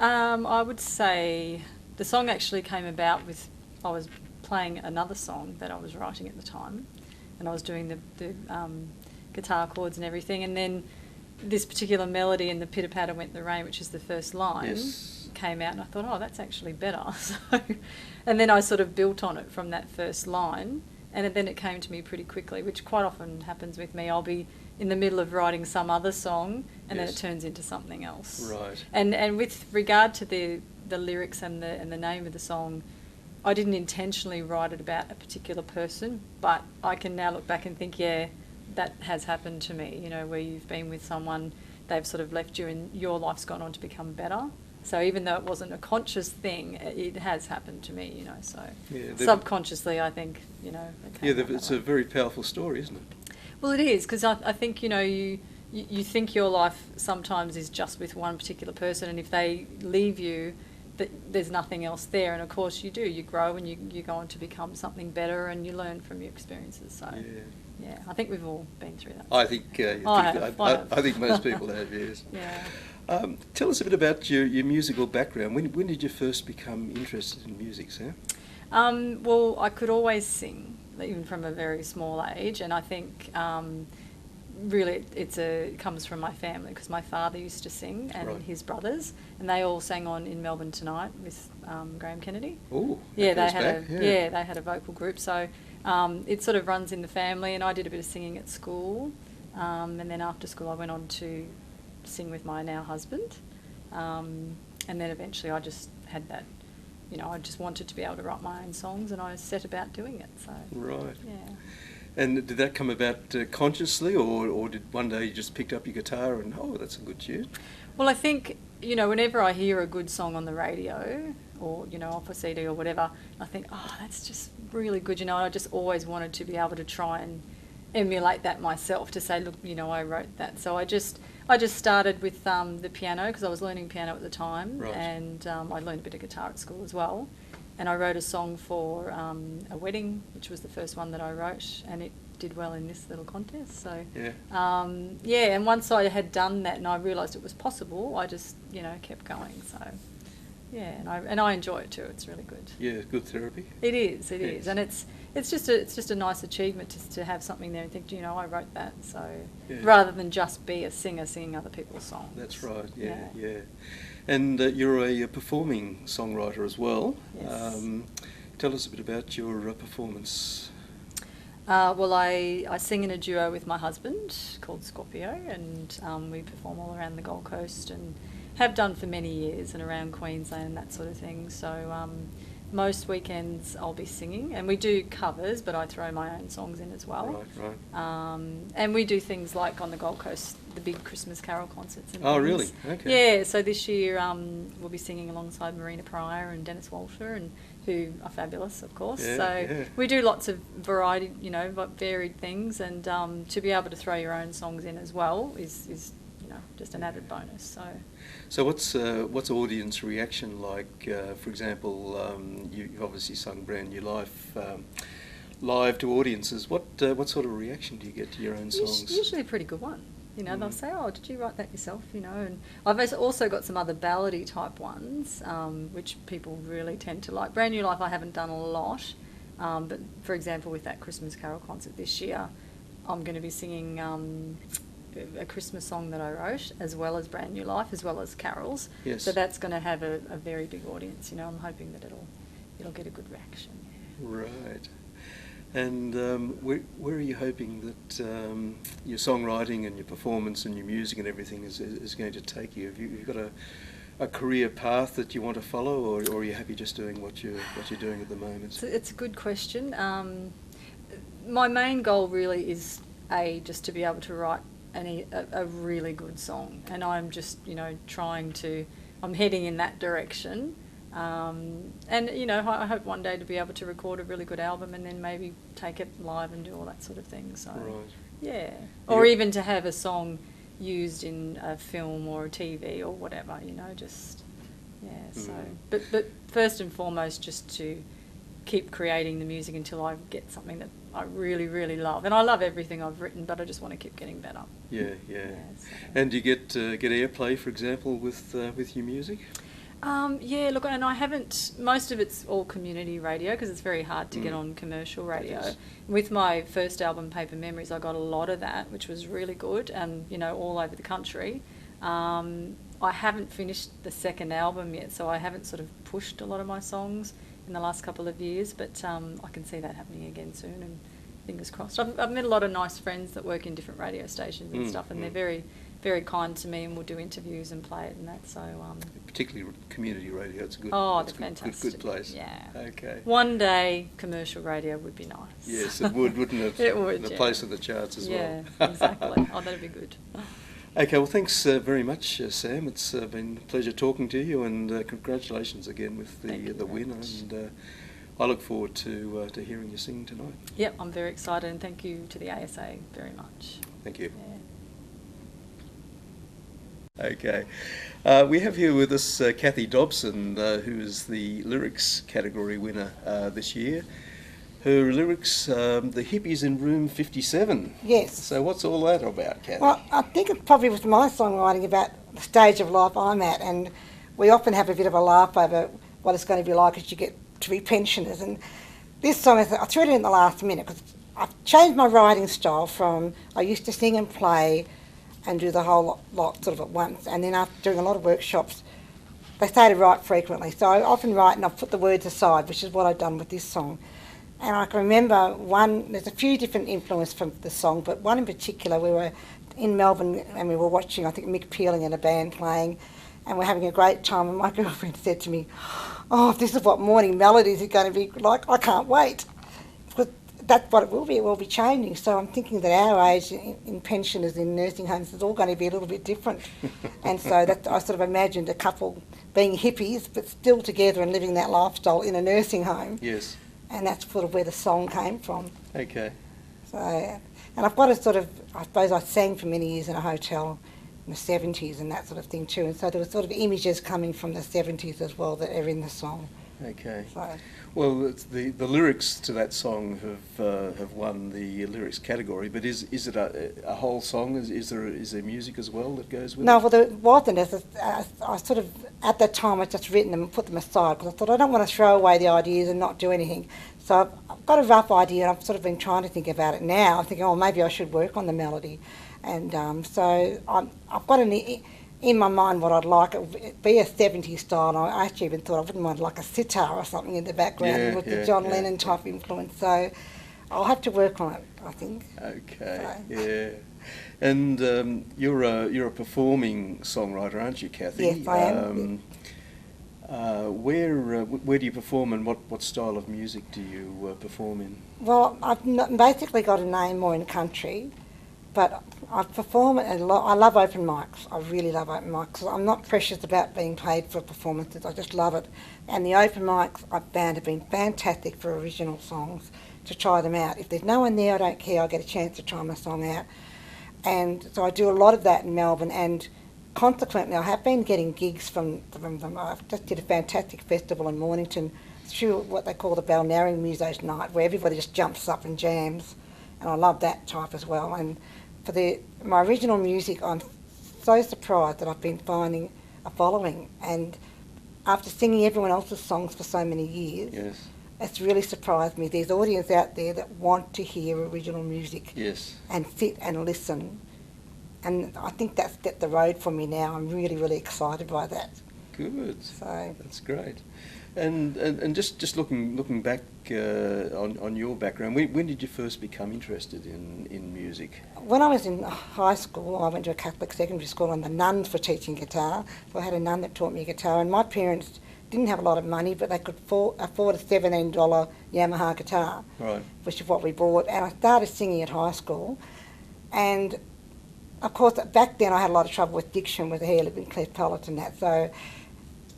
I would say the song actually came about with, I was playing another song that I was writing at the time, and I was doing the guitar chords and everything, and then this particular melody in the Pitter Patter Went the Rain, which is the first line, came out, and I thought, oh, that's actually better. So, and then I sort of built on it from that first line, and then it came to me pretty quickly, which quite often happens with me. I'll be in the middle of writing some other song, and then it turns into something else. Right. And with regard to the lyrics and the name of the song, I didn't intentionally write it about a particular person, but I can now look back and think, yeah, that has happened to me, you know, where you've been with someone, they've sort of left you and your life's gone on to become better. So even though it wasn't a conscious thing, it has happened to me, you know, so subconsciously I think, you know. It's a very powerful story, isn't it? Well, it is, because I think, you know, you think your life sometimes is just with one particular person, and if they leave you, there's nothing else there. And of course you do. You grow and you go on to become something better, and you learn from your experiences. So, yeah, I think we've all been through that. I think I think most people have, yes. Yeah. Tell us a bit about your musical background. When did you first become interested in music, Sam? Well, I could always sing, even from a very small age, and I think really it comes from my family, because my father used to sing, and his brothers, and they all sang on In Melbourne Tonight with Graham Kennedy. Oh, yeah, they had a vocal group, so it sort of runs in the family. And I did a bit of singing at school, and then after school I went on to sing with my now husband, and then eventually I just had that. You know, I just wanted to be able to write my own songs, and I set about doing it. So right. Yeah. And did that come about consciously, or did one day you just picked up your guitar and, oh, that's a good tune? Well, I think, you know, whenever I hear a good song on the radio or, you know, off a CD or whatever, I think, oh, that's just really good, you know, and I just always wanted to be able to try and emulate that myself, to say, look, you know, I wrote that. So I just started with the piano, because I was learning piano at the time, and I learned a bit of guitar at school as well. And I wrote a song for a wedding, which was the first one that I wrote, and it did well in this little contest. So and once I had done that and I realised it was possible, I just, you know, kept going. So yeah, and I enjoy it too. It's really good. Yeah, good therapy. It is, and it's just a nice achievement to have something there and think, you know, I wrote that. So rather than just be a singer singing other people's songs. That's right. Yeah. And you're a performing songwriter as well. Yes. Tell us a bit about your performance. Well, I sing in a duo with my husband called Scorpio, and we perform all around the Gold Coast and have done for many years, and around Queensland and that sort of thing. So most weekends I'll be singing, and we do covers, but I throw my own songs in as well. Right. And we do things like on the Gold Coast, the big Christmas carol concerts. And Oh, things. really? Okay. Yeah, so this year we'll be singing alongside Marina Pryor and Dennis Walter, and who are fabulous, of course. Yeah, so yeah. we do lots of variety, you know, varied things, and to be able to throw your own songs in as well is you know, just an added bonus. So what's audience reaction like? For example, you've obviously sung Brand New Life live to audiences. What sort of reaction do you get to your own songs? Usually a pretty good one. You know, they'll say, "Oh, did you write that yourself?" You know, and I've also got some other ballady type ones, which people really tend to like. Brand New Life I haven't done a lot, but for example, with that Christmas carol concert this year, I'm going to be singing a Christmas song that I wrote, as well as Brand New Life, as well as carols. Yes. So that's going to have a very big audience. You know, I'm hoping that it'll get a good reaction. Right. And where are you hoping that your songwriting and your performance and your music and everything is going to take you? Have you got a career path that you want to follow, or are you happy just doing what you're doing at the moment? It's a good question. My main goal really is just to be able to write a really good song, and I'm just, you know, I'm heading in that direction. And, you know, I hope one day to be able to record a really good album and then maybe take it live and do all that sort of thing. So, Right. yeah. Or even to have a song used in a film or a TV or whatever, you know, just, yeah. So, but first and foremost, just to keep creating the music until I get something that I really, really love. And I love everything I've written, but I just want to keep getting better. Yeah. So. And do you get airplay, for example, with your music? Yeah, look, and I haven't, most of it's all community radio because it's very hard to get on commercial radio. With my first album, Paper Memories, I got a lot of that, which was really good, and, you know, all over the country. I haven't finished the second album yet, so I haven't sort of pushed a lot of my songs in the last couple of years, but I can see that happening again soon, and fingers crossed. I've met a lot of nice friends that work in different radio stations and stuff, and they're very, very kind to me and will do interviews and play it and that. So particularly community radio, it's a good. Oh, it's they're good, fantastic. Good place. Yeah. Okay. One day, commercial radio would be nice. Yes, it would, wouldn't it? It would. The yeah. place of the charts as well. Yeah, exactly. Oh, that'd be good. Okay, well, thanks very much, Sam. It's been a pleasure talking to you, and congratulations again with the win. And I look forward to hearing you sing tonight. Yep, I'm very excited, and thank you to the ASA very much. Thank you. Yeah. Okay. We have here with us Kathy Dobson, who is the lyrics category winner this year. Her lyrics, The Hippies in Room 57. Yes. So what's all that about, Kathy? Well, I think it probably was my songwriting about the stage of life I'm at, and we often have a bit of a laugh over what it's going to be like as you get to be pensioners. And this song, I threw it in the last minute because I've changed my writing style from, I used to sing and play and do the whole lot sort of at once, and then after doing a lot of workshops, they say to write frequently. So I often write and I put the words aside, which is what I've done with this song. And I can remember there's a few different influences from the song, but one in particular, we were in Melbourne and we were watching, I think, Mick Peeling and a band playing, and we're having a great time, and my girlfriend said to me, "Oh, if this is what morning melodies are going to be like, I can't wait." Because that's what it will be changing. So I'm thinking that our age in pensioners in nursing homes is all going to be a little bit different. And so that I sort of imagined a couple being hippies but still together and living that lifestyle in a nursing home. Yes. And that's sort of where the song came from. Okay. So, and I've got a sort of, I suppose I sang for many years in a hotel in the 70s and that sort of thing too. And so there were sort of images coming from the 70s as well that are in the song. Okay. So, well, the lyrics to that song have won the lyrics category, but is it a whole song? Is there music as well that goes with it? no, well, there wasn't. I sort of, at that time, I'd just written them and put them aside because I thought I don't want to throw away the ideas and not do anything. So I've got a rough idea, and I've sort of been trying to think about it now. I'm thinking, oh, maybe I should work on the melody. And so I've got in my mind what I'd like. It would be a 70s style, and I actually even thought I wouldn't mind like a sitar or something in the background with the John Lennon type influence. So I'll have to work on it, I think. Okay, So. yeah. And you're a performing songwriter, aren't you, Kathy? Yes, I am. Where do you perform, and what style of music do you perform in? Well, basically got a name more in country, but I perform a lot. I love open mics. I really love open mics. I'm not precious about being paid for performances. I just love it. And the open mics I've found have been fantastic for original songs to try them out. If there's no one there, I don't care. I get a chance to try my song out. And so I do a lot of that in Melbourne, and consequently I have been getting gigs from them. I just did a fantastic festival in Mornington through what they call the Balnarring Musos Night, where everybody just jumps up and jams, and I love that type as well. And for my original music, I'm so surprised that I've been finding a following, and after singing everyone else's songs for so many years, Yes. it's really surprised me. There's audience out there that want to hear original music Yes. and sit and listen. And I think that's set the road for me now. I'm really, really excited by that. Good. So That's great. And just looking back on your background, when did you first become interested in music? when I was in high school, I went to a Catholic secondary school, and the nuns were teaching guitar. So I had a nun that taught me guitar, and my parents didn't have a lot of money, but they could afford a $17 Yamaha guitar, Right. which is what we bought. And I started singing at high school, and of course back then I had a lot of trouble with diction, with the hair lip and cleft palate and that. So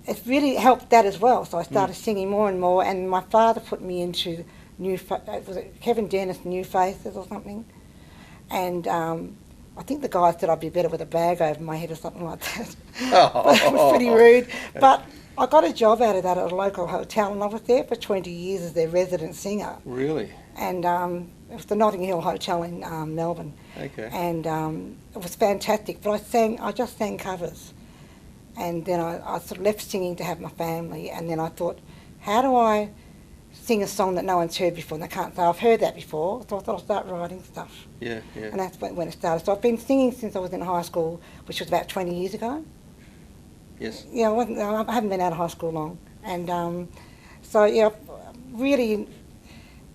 it really helped that as well. So I started singing more and more, and my father put me into was it Kevin Dennis New Faces or something, and I think the guy said I'd be better with a bag over my head or something like that. It was pretty rude, but I got a job out of that at a local hotel, and I was there for 20 years as their resident singer. Really? And it was the Notting Hill Hotel in Melbourne. Okay. And it was fantastic, but I just sang covers. And then I sort of left singing to have my family, and then I thought, how do I sing a song that no one's heard before? And they can't say, I've heard that before, so I thought I'll start writing stuff. Yeah, yeah. And that's when it started. So I've been singing since I was in high school, which was about 20 years ago. Yes. Yeah, I haven't been out of high school long. And so, yeah, really,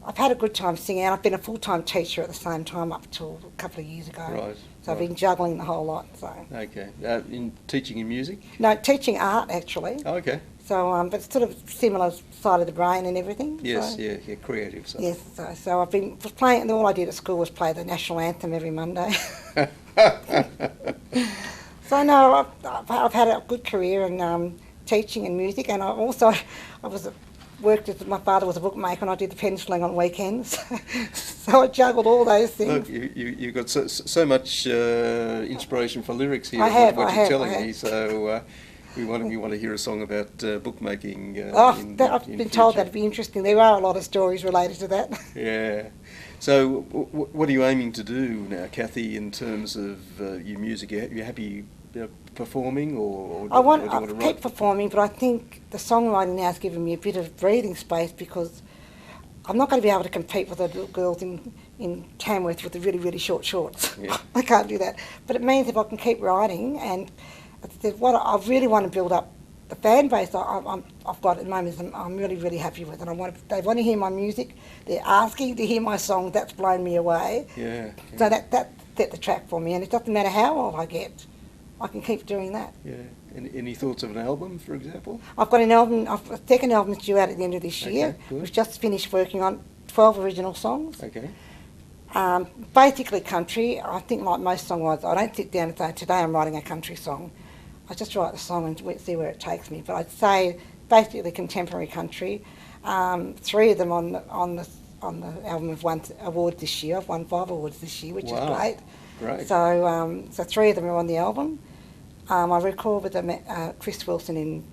I've had a good time singing, and I've been a full-time teacher at the same time up till a couple of years ago. Right. So I've been juggling the whole lot. So Okay. In teaching in music? no, teaching art actually. Oh, okay. So, but it's sort of similar side of the brain and everything. Yes, So, yeah, creative stuff. Yes, so I've been playing, and all I did at school was play the national anthem every Monday. So no, I've had a good career in teaching and music, and worked as my father was a bookmaker, and I did the penciling on weekends. So I juggled all those things. Look, you've got so much inspiration for lyrics here. I have, what I you're have, telling I have. me. So we want to hear a song about bookmaking. I've been told that'd be interesting. There are a lot of stories related to that. Yeah. So what are you aiming to do now, Kathy, in terms of your music? Are you happy performing, or I want do you want to to write? keep performing, but I think the songwriting now has given me a bit of breathing space, because I'm not going to be able to compete with the little girls in Tamworth with the really, really short shorts. Yeah. I can't do that. But it means if I can keep writing, and what I really want to build up the fan base I've got at the moment, is I'm really, really happy with, and they want to hear my music. They're asking to hear my song. That's blown me away. Yeah. So that set the track for me, and it doesn't matter how old I get, I can keep doing that. Yeah. Any thoughts of an album, for example? I've got an album, a second album due out at the end of this year. Good. We've just finished working on 12 original songs. Okay. Basically country. I think like most songwriters, I don't sit down and say, today I'm writing a country song. I just write the song and see where it takes me. But I'd say basically contemporary country. 3 of them on the album have won awards this year. I've won 5 awards this year, which is great. Great. So 3 of them are on the album. I record with Chris Wilson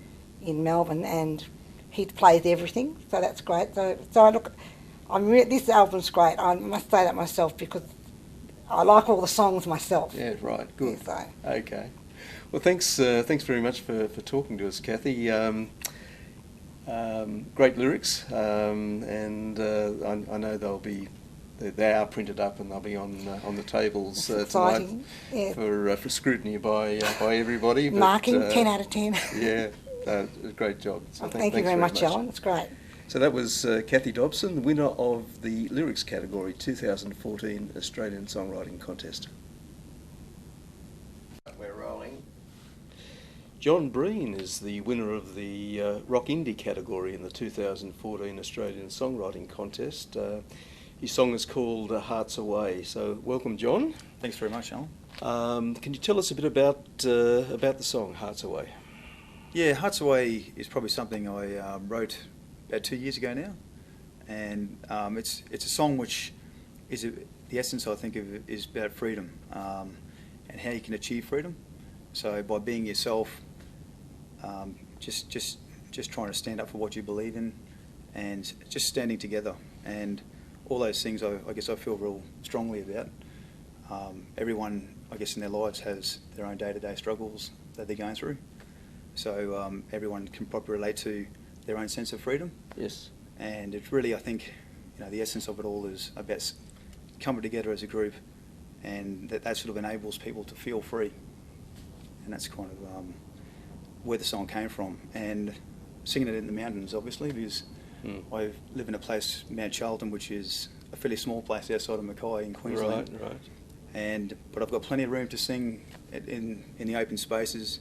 in Melbourne, and he plays everything, so that's great. So look, this album's great. I must say that myself, because I like all the songs myself. Yeah, right. Good. Yeah, so. Okay. Well, thanks very much for talking to us, Kathy. Great lyrics, and I know they are printed up, and they'll be on the tables tonight for scrutiny by everybody. But, Marking 10 out of 10. Yeah, great job. So thank you very much, Alan. It's great. So that was Kathy Dobson, the winner of the lyrics category 2014 Australian Songwriting Contest. We're rolling. John Breen is the winner of the rock indie category in the 2014 Australian Songwriting Contest. His song is called Hearts Away. So welcome, John. Thanks very much, Alan. Can you tell us a bit about the song Hearts Away? Yeah, Hearts Away is probably something I wrote about 2 years ago now, and it's a song which is the essence, I think, of it is about freedom and how you can achieve freedom. So by being yourself, just trying to stand up for what you believe in, and just standing together, and all those things I guess I feel real strongly about. Everyone, I guess, in their lives has their own day-to-day struggles that they're going through. So everyone can probably relate to their own sense of freedom. Yes. And it's really, I think, the essence of it all is about coming together as a group, and that sort of enables people to feel free. And that's kind of where the song came from. And singing it in the mountains, obviously, because I live in a place, Mount Charlton, which is a fairly small place outside of Mackay in Queensland. Right. But I've got plenty of room to sing in the open spaces,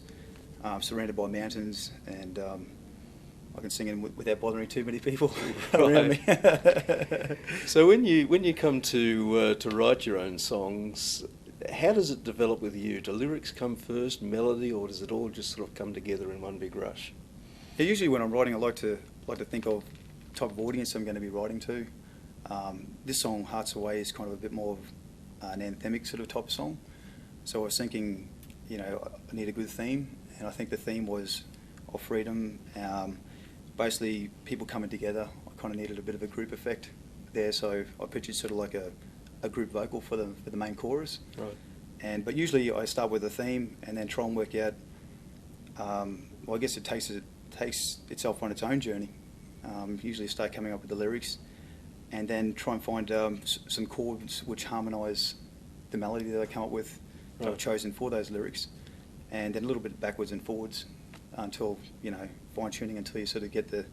surrounded by mountains, and I can sing it without bothering too many people around me. So when you come to write your own songs, how does it develop with you? Do lyrics come first, melody, or does it all just sort of come together in one big rush? Yeah, usually when I'm writing, I like to think of the type of audience I'm going to be writing to. This song, Hearts Away, is kind of a bit more of an anthemic sort of type of song. So I was thinking, I need a good theme, and I think the theme was of freedom. Basically, people coming together. I kind of needed a bit of a group effect there, so I pictured sort of like a group vocal for the main chorus. Right. But usually I start with a theme and then try and work out. Well, I guess it takes itself on its own journey. Usually I start coming up with the lyrics, and then try and find some chords which harmonise the melody that I come up with, that I've chosen for those lyrics, and then a little bit backwards and forwards until, fine tuning until you sort of get the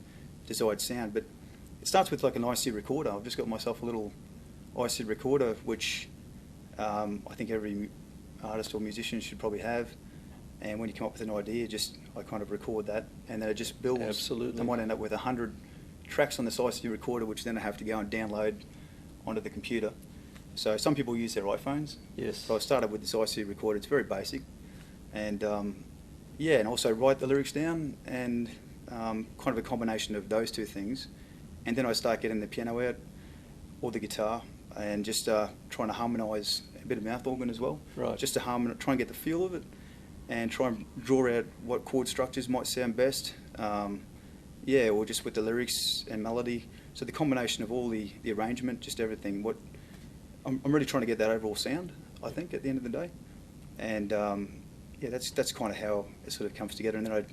desired sound. But it starts with like an IC recorder. I've just got myself a little IC recorder, which I think every artist or musician should probably have. And when you come up with an idea, I kind of record that, and then it just builds. Absolutely. I might end up with 100 tracks on this IC recorder, which then I have to go and download onto the computer. So some people use their iPhones. Yes. So I started with this IC recorder. It's very basic, and and also write the lyrics down, and kind of a combination of those two things. And then I start getting the piano out or the guitar, and just trying to harmonise a bit of mouth organ as well. Right. Just to try and get the feel of it, and try and draw out what chord structures might sound best. Or just with the lyrics and melody. So the combination of all the arrangement, just everything. I'm really trying to get that overall sound, I think, at the end of the day. And that's kind of how it sort of comes together. And then I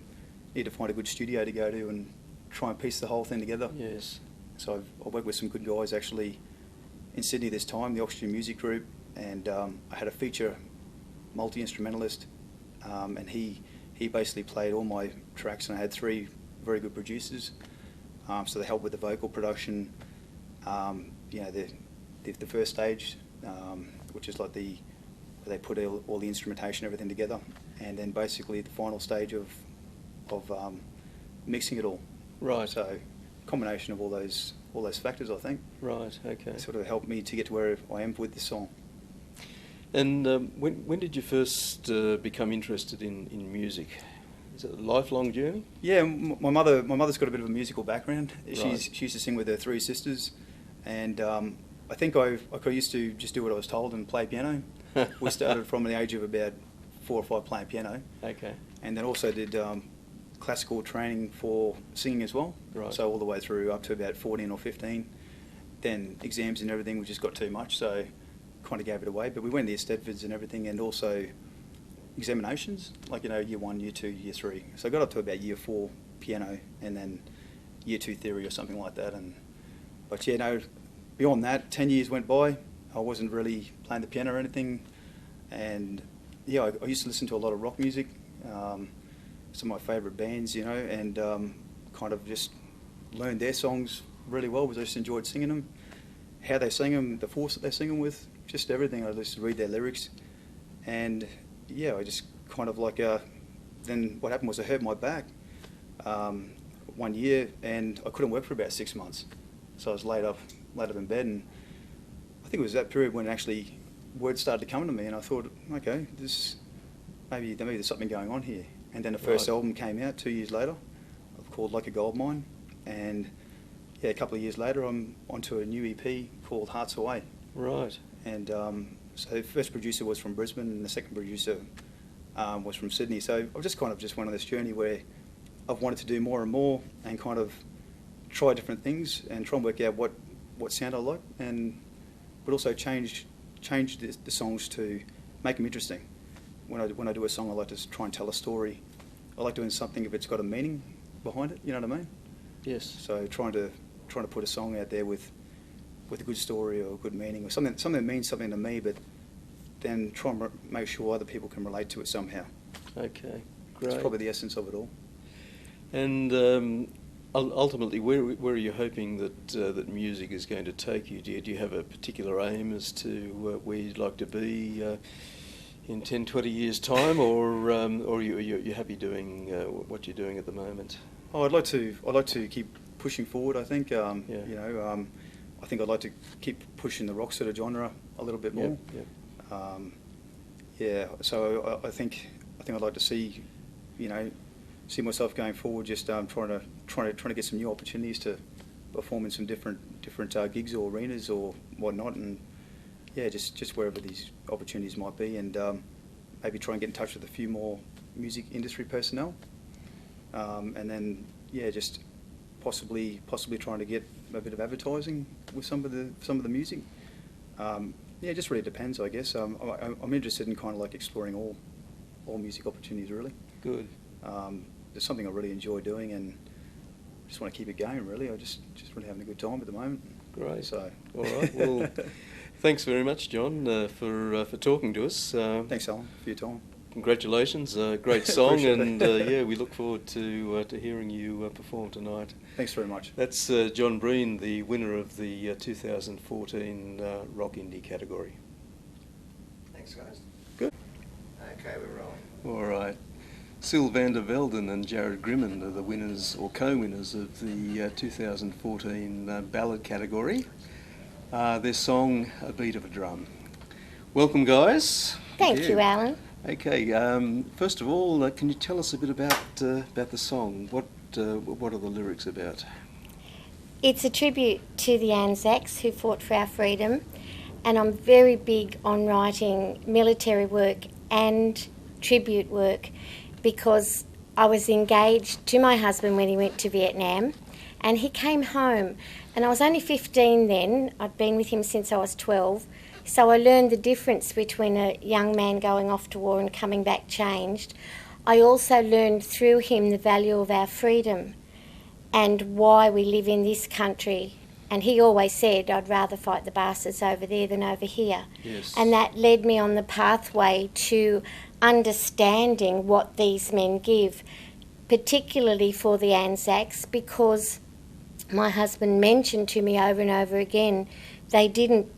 need to find a good studio to go to and try and piece the whole thing together. Yes. So I've worked with some good guys actually in Sydney this time, the Oxygen Music Group, and I had a feature multi-instrumentalist, and he basically played all my tracks, and I had 3 very good producers. So they helped with the vocal production, the first stage, which is like where they put all the instrumentation, everything together, and then basically the final stage of mixing it all. Right. So combination of all those factors, I think. Right. Okay. Sort of helped me to get to where I am with this song. And when did you first become interested in music? Is it a lifelong journey? Yeah, my mother's got a bit of a musical background. Right. She used to sing with her 3 sisters, and I think I used to just do what I was told and play piano. We started from the age of about 4 or 5 playing piano. Okay. And then also did classical training for singing as well. Right. So all the way through up to about 14 or 15. Then exams and everything, we just got too much, so kind of gave it away. But we went to the Stedfords and everything, and also examinations, like year 1, year 2, year 3. So I got up to about year 4 piano, and then year 2 theory or something like that. But beyond that, 10 years went by. I wasn't really playing the piano or anything, and I used to listen to a lot of rock music, some of my favourite bands, and kind of just learned their songs really well, because I just enjoyed singing them, how they sing them, the force that they sing them with, just everything. I just read their lyrics, and I just kind of then what happened was I hurt my back 1 year, and I couldn't work for about 6 months. So I was laid up in bed, and I think it was that period when actually words started to come to me, and I thought, okay, maybe there's something going on here. And then the first album came out 2 years later, called Like a Gold Mine, and yeah, a couple of years later I'm onto a new EP called Hearts Away. Right. And so the first producer was from Brisbane, and the second producer was from Sydney. So I've just went on this journey where I've wanted to do more and more, and kind of try different things and try and work out what sound I like, but also change the songs to make them interesting. When I do a song, I like to try and tell a story. I like doing something if it's got a meaning behind it. You know what I mean? Yes. So trying to put a song out there with a good story or a good meaning, or something that means something to me, but then try and make sure other people can relate to it somehow. Okay, great. That's probably the essence of it all. And ultimately, where are you hoping that music is going to take you? Do you have a particular aim as to where you'd like to be in 10, 20 years' time, or you're happy doing what you're doing at the moment? Oh, I'd like to keep pushing forward. I think I think I'd like to keep pushing the rock sort of genre a little bit more. So I think I'd like to see myself going forward, just trying to get some new opportunities to perform in some different gigs or arenas or whatnot, and just wherever these opportunities might be, and maybe try and get in touch with a few more music industry personnel, and then just possibly trying to get a bit of advertising with some of the music. It just really depends, I guess. I'm interested in kind of like exploring all music opportunities, really. Good. It's something I really enjoy doing, and just want to keep it going, really. I just really having a good time at the moment. Great. So. All right. Well, thanks very much, John, for talking to us. Thanks, Alan, for your time. Congratulations, great song, and it. we look forward to hearing you perform tonight. Thanks very much. That's John Breen, the winner of the 2014 Rock Indie category. Thanks, guys. Good. Okay, we're rolling. All right. Sil van der Velden and Jared Grimond are the winners or co-winners of the 2014 ballad category. Their song, A Beat of a Drum. Welcome, guys. Thank you, Alan. Okay, first of all, can you tell us a bit about the song? What are the lyrics about? It's a tribute to the Anzacs who fought for our freedom, and I'm very big on writing military work and tribute work because I was engaged to my husband when he went to Vietnam, and he came home, and I was only 15 then. I'd been with him since I was 12. So I learned the difference between a young man going off to war and coming back changed. I also learned through him the value of our freedom and why we live in this country. And he always said, I'd rather fight the bastards over there than over here. Yes. And that led me on the pathway to understanding what these men give, particularly for the Anzacs, because my husband mentioned to me over and over again, they didn't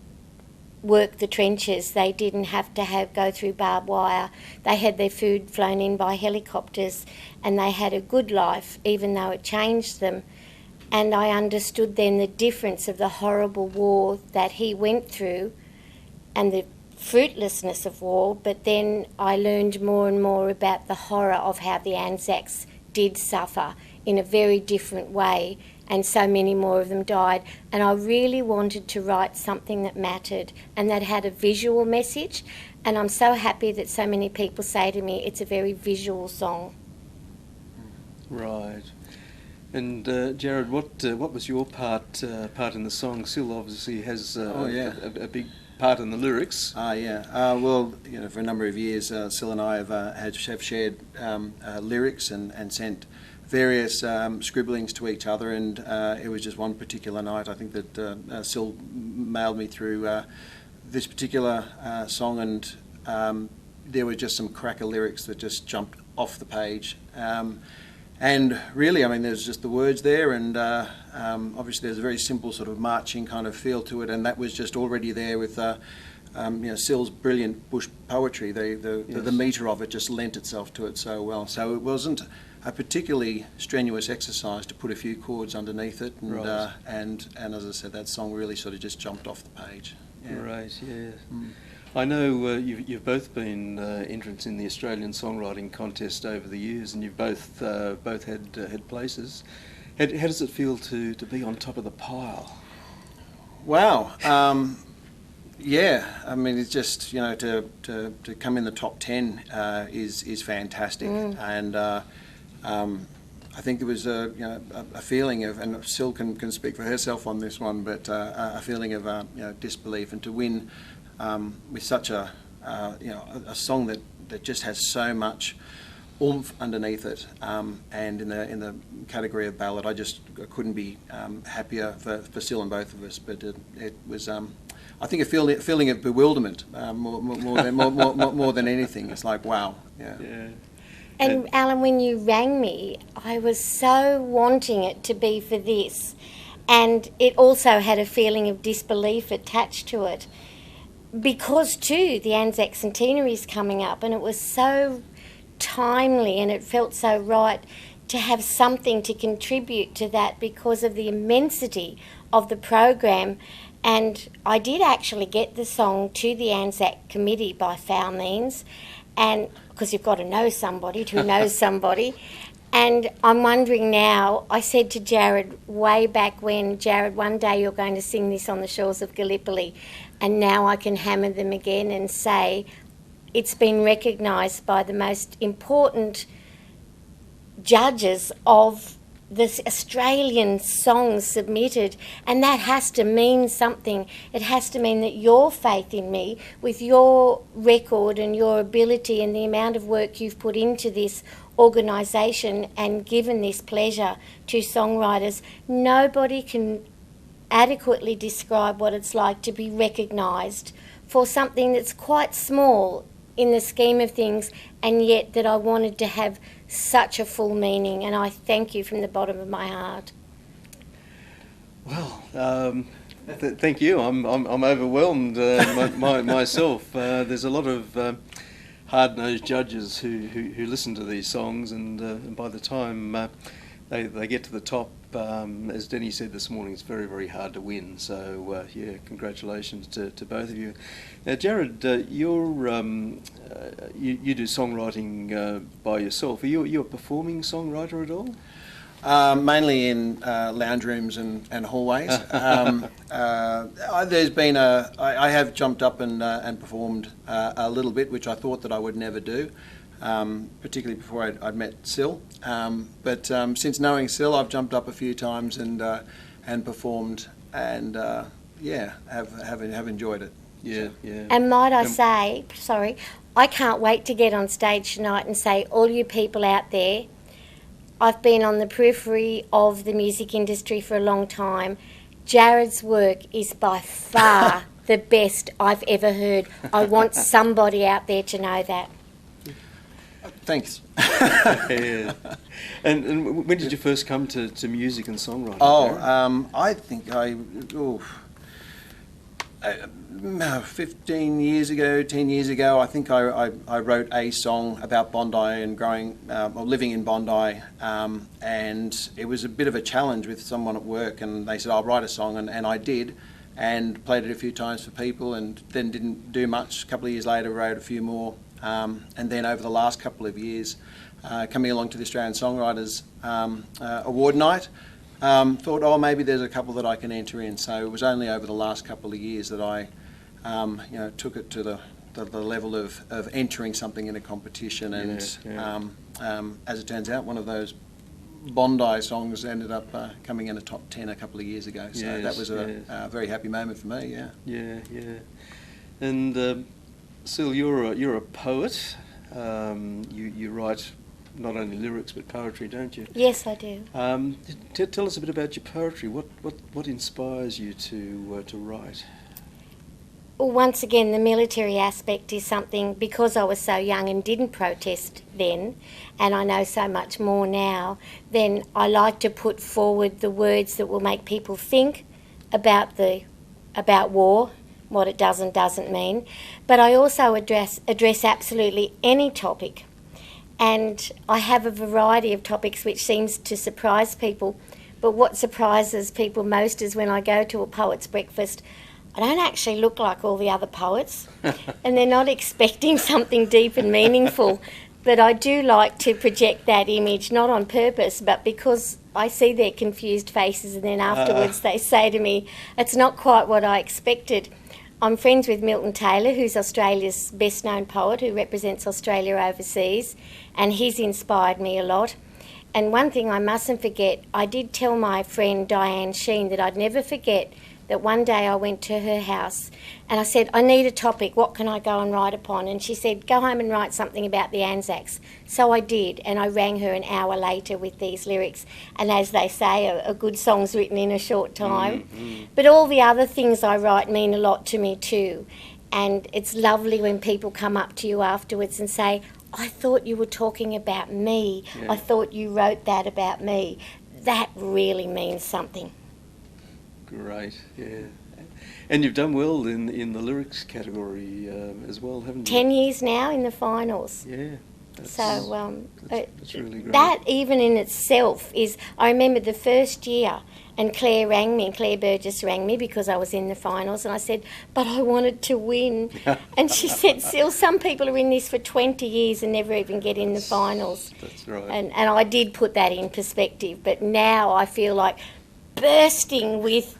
work the trenches. They didn't have to go through barbed wire. They had their food flown in by helicopters, and they had a good life, even though it changed them. And I understood then the difference of the horrible war that he went through and the fruitlessness of war, but then I learned more and more about the horror of how the Anzacs did suffer in a very different way, and so many more of them died. And I really wanted to write something that mattered and that had a visual message, and I'm so happy that so many people say to me it's a very visual song. Right. And Jared, what was your part in the song? Sil obviously has a big part in the lyrics. Well, for a number of years, Sil and I have shared lyrics and sent various scribblings to each other, and it was just one particular night, I think, that Sil mailed me through this particular song, and there were just some cracker lyrics that just jumped off the page. And really, I mean, there's just the words there, and obviously there's a very simple sort of marching kind of feel to it, and that was just already there with Sill's brilliant bush poetry, the metre of it just lent itself to it so well. So it wasn't a particularly strenuous exercise to put a few chords underneath it, and Right. and as I said, that song really sort of just jumped off the page. Yeah. Great, yeah. I know you've both been entrants in the Australian Songwriting Contest over the years, and you've both had places. How does it feel to be on top of the pile? Wow. Yeah, I mean, it's just, to come in the top 10 is fantastic, and I think there was a feeling of, and Sil can speak for herself on this one, but a feeling of disbelief, and to win with such a song that just has so much oomph underneath it, and in the category of ballad, I couldn't be happier for Sil and both of us. But it was, I think, a feeling of bewilderment more than anything. It's like, wow, yeah. And Alan, when you rang me, I was so wanting it to be for this, and it also had a feeling of disbelief attached to it, because too the Anzac Centenary is coming up, and it was so timely and it felt so right to have something to contribute to that because of the immensity of the program. And I did actually get the song to the Anzac committee by foul means, and because you've got to know somebody who knows somebody. And I'm wondering now, I said to Jared way back when, Jared, one day you're going to sing this on the shores of Gallipoli, and now I can hammer them again and say it's been recognised by the most important judges of the Australian songs submitted, and that has to mean something. It has to mean that your faith in me, with your record and your ability and the amount of work you've put into this organisation and given this pleasure to songwriters, nobody can adequately describe what it's like to be recognised for something that's quite small in the scheme of things, and yet that I wanted to have such a full meaning, and I thank you from the bottom of my heart. Well, thank you. I'm overwhelmed myself. There's a lot of hard-nosed judges who listen to these songs, and by the time they get to the top, as Denny said this morning, it's very, very hard to win. So, congratulations to both of you. Now, Jared, you do songwriting by yourself. Are you a performing songwriter at all? Mainly in lounge rooms and hallways. There's been I have jumped up and performed a little bit, which I thought that I would never do. Particularly before I'd met Sil, but since knowing Sil, I've jumped up a few times and performed, and have enjoyed it. Yeah, yeah. And might I say, sorry, I can't wait to get on stage tonight and say, all you people out there, I've been on the periphery of the music industry for a long time. Jared's work is by far the best I've ever heard. I want somebody out there to know that. Thanks. Yeah. And when did you first come to music and songwriting? I think 15 years ago, 10 years ago, I think I wrote a song about Bondi and living in Bondi, and it was a bit of a challenge with someone at work, and they said, I'll write a song, and I did, and played it a few times for people, and then didn't do much. A couple of years later, wrote a few more. And then over the last couple of years, coming along to the Australian Songwriters Award Night, thought, maybe there's a couple that I can enter in. So it was only over the last couple of years that I, took it to the level of entering something in a competition. And as it turns out, one of those Bondi songs ended up coming in a top 10 a couple of years ago. So that was a very happy moment for me. Yeah. Yeah, yeah. And Sil, you're a poet. You write not only lyrics but poetry, don't you? Yes, I do. Tell us a bit about your poetry. What inspires you to write? Well, once again, the military aspect is something, because I was so young and didn't protest then, and I know so much more now, then I like to put forward the words that will make people think about war, what it does and doesn't mean. But I also address absolutely any topic. And I have a variety of topics which seems to surprise people. But what surprises people most is when I go to a poet's breakfast, I don't actually look like all the other poets. And they're not expecting something deep and meaningful. But I do like to project that image, not on purpose, but because I see their confused faces and then afterwards they say to me, it's not quite what I expected. I'm friends with Milton Taylor, who's Australia's best-known poet, who represents Australia overseas, and he's inspired me a lot. And one thing I mustn't forget, I did tell my friend Diane Sheen that I'd never forget that one day I went to her house and I said, I need a topic, what can I go and write upon? And she said, go home and write something about the Anzacs. So I did, and I rang her an hour later with these lyrics. And as they say, a good song's written in a short time. Mm-hmm. But all the other things I write mean a lot to me too. And it's lovely when people come up to you afterwards and say, I thought you were talking about me. Yeah. I thought you wrote that about me. That really means something. Great, yeah. And you've done well in the lyrics category as well, haven't you? 10 years now in the finals. Yeah. That's really great. That even in itself is, I remember the first year, and Claire Burgess rang me because I was in the finals, and I said, but I wanted to win. And she said, Sil, some people are in this for 20 years and never even get in the finals. That's right. And I did put that in perspective, but now I feel like bursting with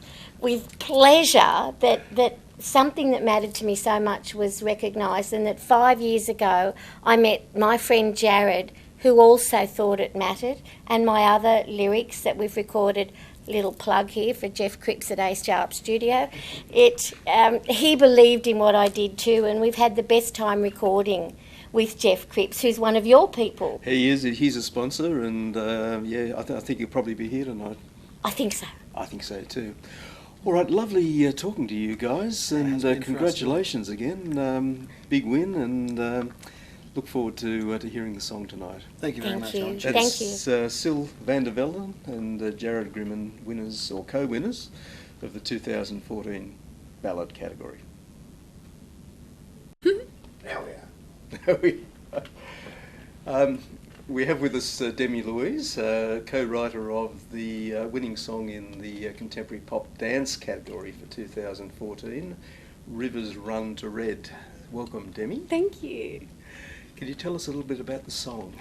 pleasure that something that mattered to me so much was recognised, and that 5 years ago I met my friend Jared, who also thought it mattered, and my other lyrics that we've recorded, little plug here for Jeff Cripps at A Sharp Studio. He believed in what I did too, and we've had the best time recording with Jeff Cripps, who's one of your people. He is. He's a sponsor, and I think he'll probably be here tonight. I think so. I think so too. All right, lovely talking to you guys, and congratulations again. Big win, and look forward to hearing the song tonight. Thank you very much, John. Thank you. That's Sil van der Velden and Jared Grimman, winners or co-winners of the 2014 ballad category. Now we are. We have with us Demi Louise, co-writer of the winning song in the contemporary pop dance category for 2014, Rivers Run to Red. Welcome, Demi. Thank you. Can you tell us a little bit about the song?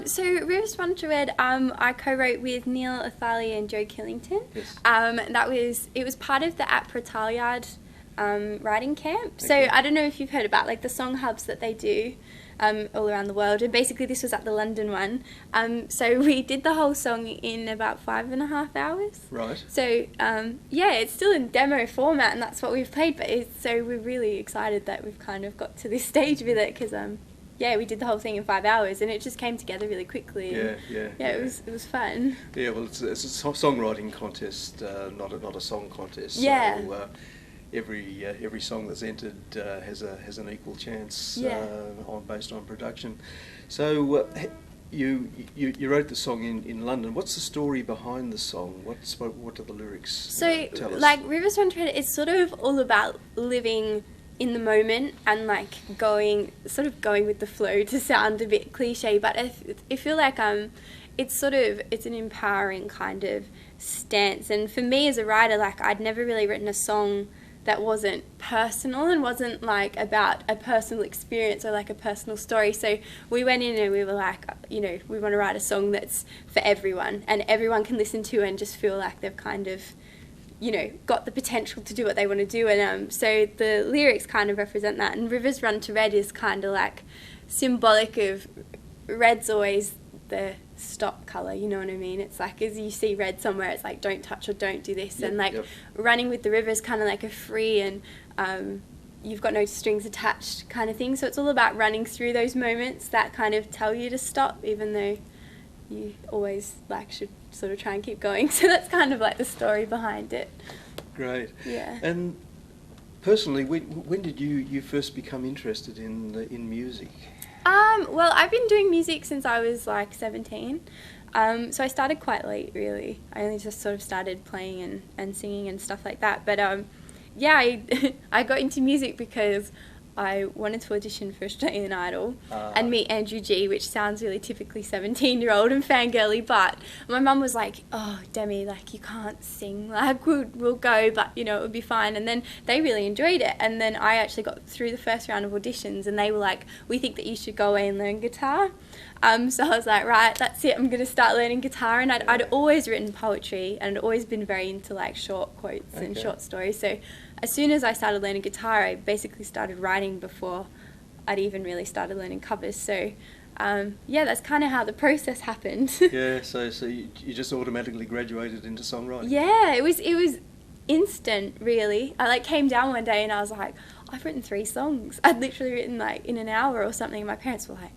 So Rivers Run to Red, I co-wrote with Neil Athali and Joe Killington. Yes. It was part of the At Pratalyard writing camp. Okay. So I don't know if you've heard about like the song hubs that they do all around the world, and basically this was at the London one. So we did the whole song in about 5.5 hours. Right. So it's still in demo format, and that's what we've played. But so we're really excited that we've kind of got to this stage with it, because we did the whole thing in 5 hours, and it just came together really quickly. It was fun. Yeah, well, it's a songwriting contest, not a song contest. Yeah. So, every song that's entered has an equal chance based on production. So you wrote the song in London. What's the story behind the song? What are the lyrics tell us? Like Rivers Run to Red, it's sort of all about living in the moment and like going with the flow, to sound a bit cliche, but I feel like it's an empowering kind of stance. And for me as a writer, like I'd never really written a song that wasn't personal and wasn't like about a personal experience or like a personal story. So we went in and we were like, we want to write a song that's for everyone, and everyone can listen to and just feel like they've kind of, got the potential to do what they want to do. And so the lyrics kind of represent that. And Rivers Run to Red is kind of like symbolic of red's always the stop colour, you know what I mean? It's like, as you see red somewhere, it's like don't touch or don't do this. And like running with the river is kind of like a free and you've got no strings attached kind of thing. So it's all about running through those moments that kind of tell you to stop, even though you always like should sort of try and keep going. So that's kind of like the story behind it. Great. Yeah. And personally, when did you first become interested in music? Well, I've been doing music since I was like 17, so I started quite late, really. I only just sort of started playing and singing and stuff like that, but I got into music because I wanted to audition for Australian Idol and meet Andrew G, which sounds really typically 17-year-old and fangirly, but my mum was like, oh, Demi, like, you can't sing, like, we'll go, but, you know, it would be fine. And then they really enjoyed it, and then I actually got through the first round of auditions, and they were like, we think that you should go away and learn guitar. So I was like, right, that's it, I'm going to start learning guitar. And I'd always written poetry, and I'd always been very into, like, short quotes and short stories, so as soon as I started learning guitar, I basically started writing before I'd even really started learning covers. So, that's kind of how the process happened. Yeah, so you just automatically graduated into songwriting? Yeah, it was instant, really. I like came down one day and I was like, I've written 3 songs. I'd literally written like in an hour or something. And my parents were like,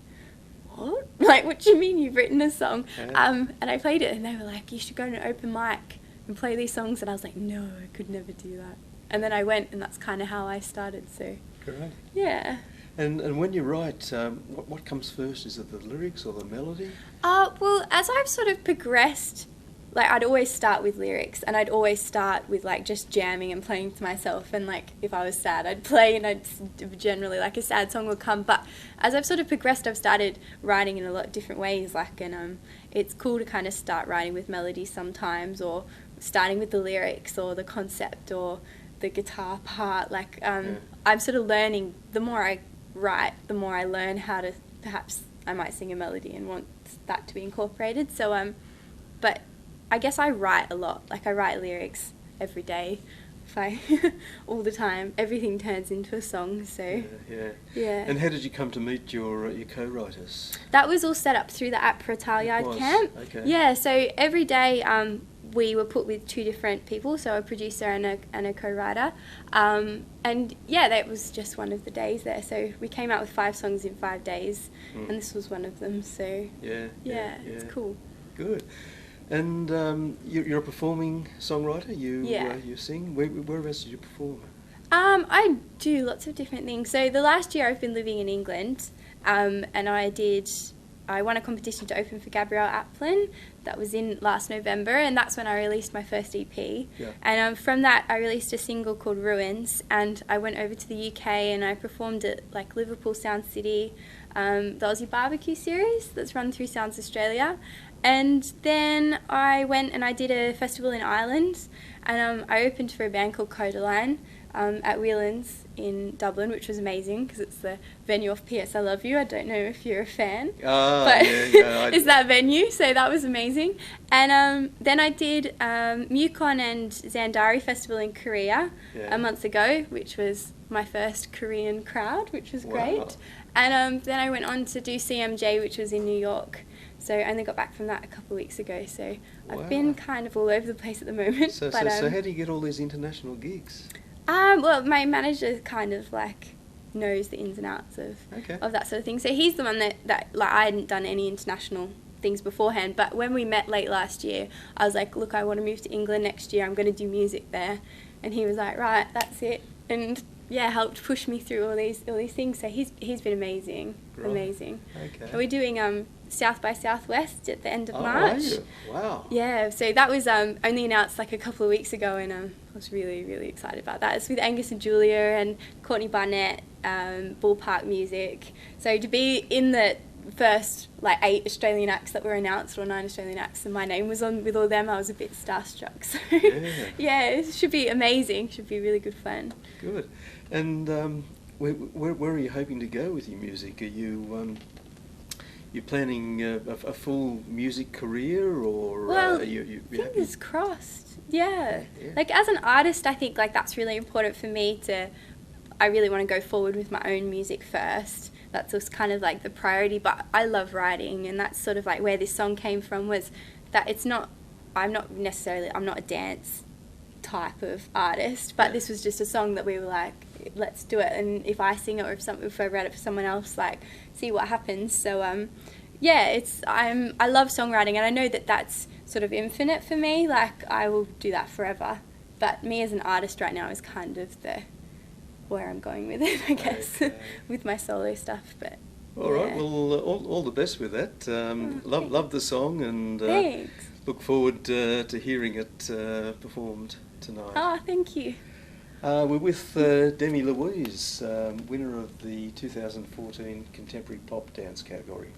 what? Like, what do you mean you've written a song? Yeah. And I played it and they were like, you should go to an open mic and play these songs. And I was like, no, I could never do that. And then I went, and that's kind of how I started, so... Great. Yeah. And when you write, what comes first? Is it the lyrics or the melody? Well, as I've sort of progressed, like, I'd always start with lyrics, and I'd always start with, like, just jamming and playing to myself, and, like, if I was sad, I'd play, and I'd generally, like, a sad song would come. But as I've sort of progressed, I've started writing in a lot of different ways, like, and it's cool to kind of start writing with melody sometimes, or starting with the lyrics, or the concept, or the guitar part. Like, I'm sort of learning, the more I write, the more I learn how to, perhaps I might sing a melody and want that to be incorporated. So, but I guess I write a lot. Like, I write lyrics every day, all the time. Everything turns into a song, so. Yeah. And how did you come to meet your co-writers? That was all set up through the APRA Tallyard camp. Okay. Yeah, so every day, we were put with 2 different people, so a producer and a co-writer, and yeah, that was just one of the days there. So we came out with 5 songs in 5 days, and this was one of them. So yeah, it's cool. Good. And you're a performing songwriter. You sing. Whereabouts did you perform? I do lots of different things. So the last year I've been living in England, and I won a competition to open for Gabrielle Aplin. That was in last November, and that's when I released my first EP. Yeah. And from that, I released a single called Ruins, and I went over to the UK and I performed at like Liverpool Sound City, the Aussie Barbecue series that's run through Sounds Australia. And then I went and I did a festival in Ireland, and I opened for a band called Codaline at Whelan's in Dublin, which was amazing because it's the venue of P.S. I Love You. I don't know if you're a fan, but it's that venue, so that was amazing. And then I did Mukon and Zandari Festival in Korea a month ago, which was my first Korean crowd, which was great. And then I went on to do CMJ, which was in New York. So I only got back from that a couple of weeks ago, so I've been kind of all over the place at the moment. So how do you get all these international gigs? Well, my manager kind of like knows the ins and outs of that sort of thing. So he's the one that like I hadn't done any international things beforehand, but when we met late last year, I was like, look, I want to move to England next year. I'm going to do music there, and he was like, right, that's it, and helped push me through all these things. So he's been amazing, amazing. Okay. And we're doing South by Southwest at the end of March. Are you? Wow. Yeah, so that was only announced like a couple of weeks ago, and I was really, really excited about that. It's with Angus and Julia and Courtney Barnett, Ballpark Music. So to be in the first like 8 Australian acts that were announced, or 9 Australian acts, and my name was on with all them, I was a bit starstruck. So yeah, it should be amazing. Should be really good fun. Good. And where are you hoping to go with your music? Are you you planning a full music career, or well, fingers crossed? Yeah. Like as an artist, I think like that's really important for me I really want to go forward with my own music first. That's just kind of like the priority, but I love writing, and that's sort of like where this song came from, was that I'm not a dance type of artist, but this was just a song that we were like, let's do it, and if I sing it or if I write it for someone else, like see what happens. So I love songwriting, and I know that that's sort of infinite for me, like I will do that forever, but me as an artist right now is kind of where I'm going with it, I guess, with my solo stuff. But all right, well, all the best with that. Love the song, and look forward to hearing it performed tonight. Oh, thank you. We're with Demi Louise, winner of the 2014 Contemporary Pop Dance category.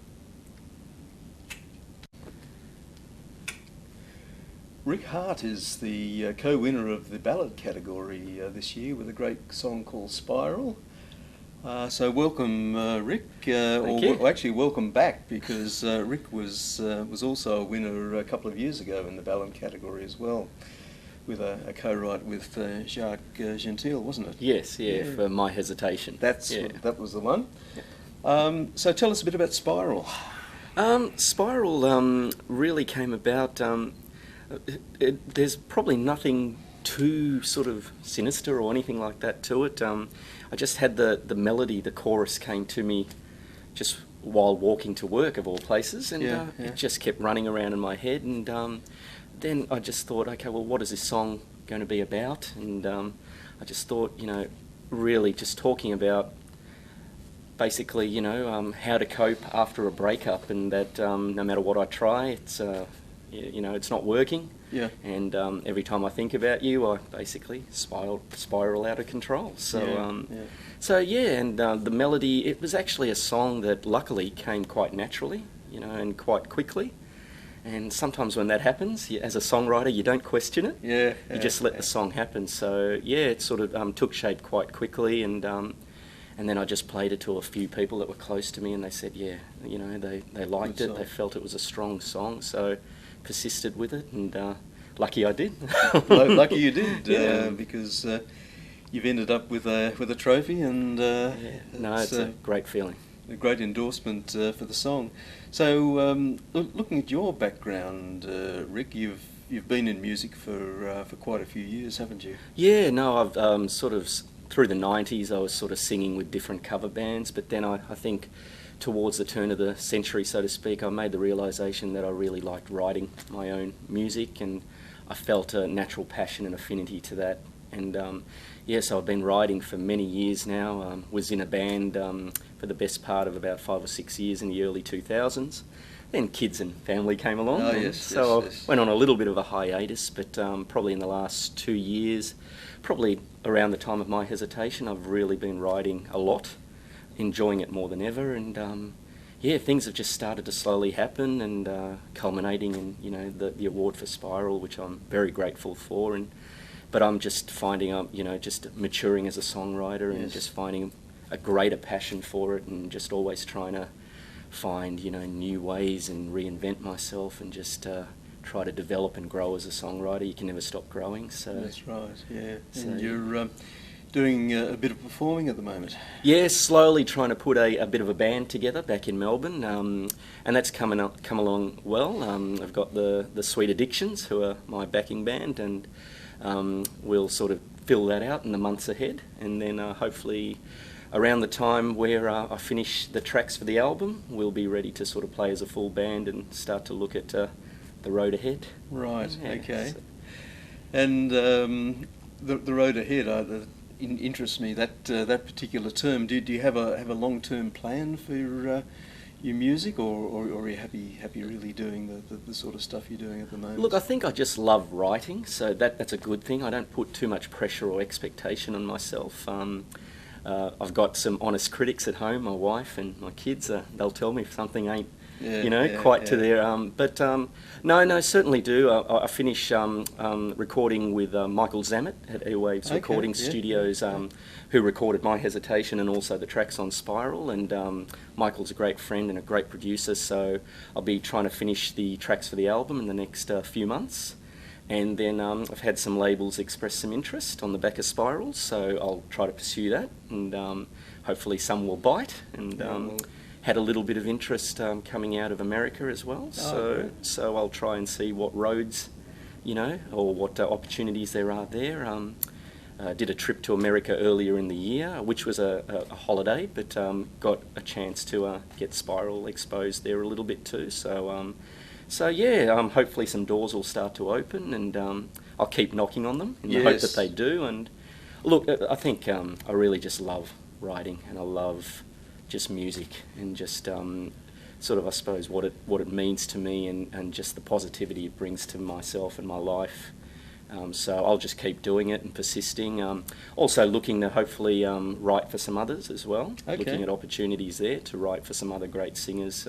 Rick Hart is the co-winner of the ballad category this year with a great song called Spiral. So welcome, Rick. Thank you. Well, actually, welcome back, because Rick was also a winner a couple of years ago in the ballad category as well, with a co-write with Jacques Gentile, wasn't it? Yes, yeah, for My Hesitation. That was the one. So tell us a bit about Spiral. Spiral really came about. There's probably nothing too sort of sinister or anything like that to it. I just had the melody, the chorus came to me just while walking to work, of all places, and it just kept running around in my head. And then I just thought, okay, well, what is this song going to be about? And I just thought, really just talking about basically, how to cope after a breakup, and that no matter what I try, it's it's not working. Yeah. And every time I think about you, I basically spiral out of control. So and the melody, it was actually a song that luckily came quite naturally, and quite quickly. And sometimes when that happens, as a songwriter, you don't question it. You just let the song happen. So it sort of took shape quite quickly, and then I just played it to a few people that were close to me, and they said, they liked it. They felt it was a strong song, so persisted with it, and lucky I did. Lucky you did, because you've ended up with a trophy, and it's a great feeling. A great endorsement for the song. So, looking at your background, Rick, you've been in music for quite a few years, haven't you? Yeah, no, I've sort of through the 90s I was sort of singing with different cover bands, but then I think towards the turn of the century, so to speak, I made the realisation that I really liked writing my own music, and I felt a natural passion and affinity to that. And so I've been writing for many years now. Was in a band for the best part of about 5 or 6 years in the early 2000s. Then kids and family came along, I went on a little bit of a hiatus, but probably in the last 2 years, probably around the time of My Hesitation, I've really been writing a lot, enjoying it more than ever, and things have just started to slowly happen, and culminating in the award for Spiral, which I'm very grateful for. But I'm just finding just maturing as a songwriter, and just finding a greater passion for it, and just always trying to find new ways and reinvent myself, and just try to develop and grow as a songwriter. You can never stop growing. So that's right. Yeah. So and you're doing a bit of performing at the moment. Yeah, slowly trying to put a bit of a band together back in Melbourne, and that's come along well. I've got the Sweet Addictions, who are my backing band, and we'll sort of fill that out in the months ahead, and then hopefully around the time where I finish the tracks for the album, we'll be ready to sort of play as a full band and start to look at the road ahead. Right. Okay. So. And the road ahead interests me. That particular term. Do you have a long-term plan for your music, or are you happy really doing the sort of stuff you're doing at the moment? Look, I think I just love writing, so that's a good thing. I don't put too much pressure or expectation on myself. I've got some honest critics at home, my wife and my kids. They'll tell me if something ain't quite to their... No, certainly do. I finish recording with Michael Zammit at Airwaves Recording Studios, who recorded My Hesitation and also the tracks on Spiral. And Michael's a great friend and a great producer, so I'll be trying to finish the tracks for the album in the next few months. And then I've had some labels express some interest on the back of Spiral, so I'll try to pursue that, and hopefully some will bite. And had a little bit of interest coming out of America as well, so I'll try and see what roads, or what opportunities there are there. Did a trip to America earlier in the year, which was a holiday, but got a chance to get Spiral exposed there a little bit too. So hopefully some doors will start to open, and I'll keep knocking on them in the hope that they do. And look, I think I really just love writing, and I love just music, and just sort of, I suppose, what it means to me, and just the positivity it brings to myself and my life. So I'll just keep doing it and persisting. Also looking to hopefully write for some others as well. Okay. Looking at opportunities there to write for some other great singers.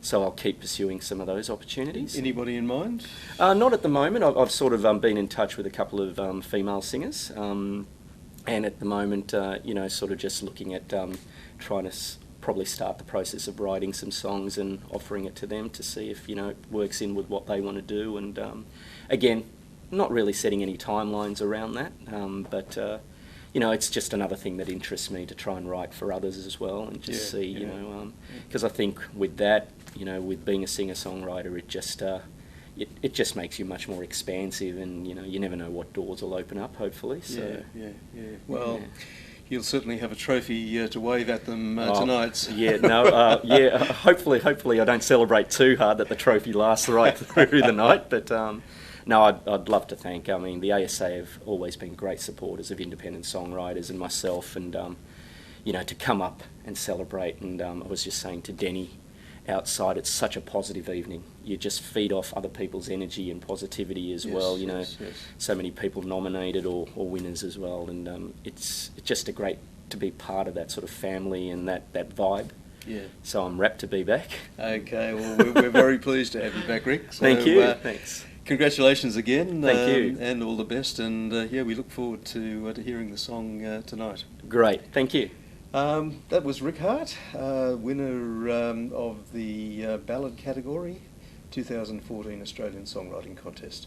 So I'll keep pursuing some of those opportunities. Anybody in mind? Not at the moment. I've sort of been in touch with a couple of female singers. And at the moment, sort of just looking at trying to probably start the process of writing some songs and offering it to them to see if, it works in with what they want to do. And again, not really setting any timelines around that, but it's just another thing that interests me to try and write for others as well, and just see, because I think with that, with being a singer-songwriter, it just makes you much more expansive, and you never know what doors will open up. Hopefully, so Well, you'll certainly have a trophy to wave at them tonight. Hopefully I don't celebrate too hard that the trophy lasts right through the night, but. No, I'd love to thank, the ASA have always been great supporters of independent songwriters and myself, and, to come up and celebrate. And I was just saying to Denny outside, it's such a positive evening. You just feed off other people's energy and positivity as well, Yes. So many people nominated or winners as well, and it's just a great to be part of that sort of family and that vibe. Yeah. So I'm rapt to be back. Okay, well, we're very pleased to have you back, Rick. So, Thank you. Thanks. Congratulations again. Thank you. And all the best. And we look forward to hearing the song tonight. Great. Thank you. That was Rick Hart, winner of the ballad category, 2014 Australian Songwriting Contest.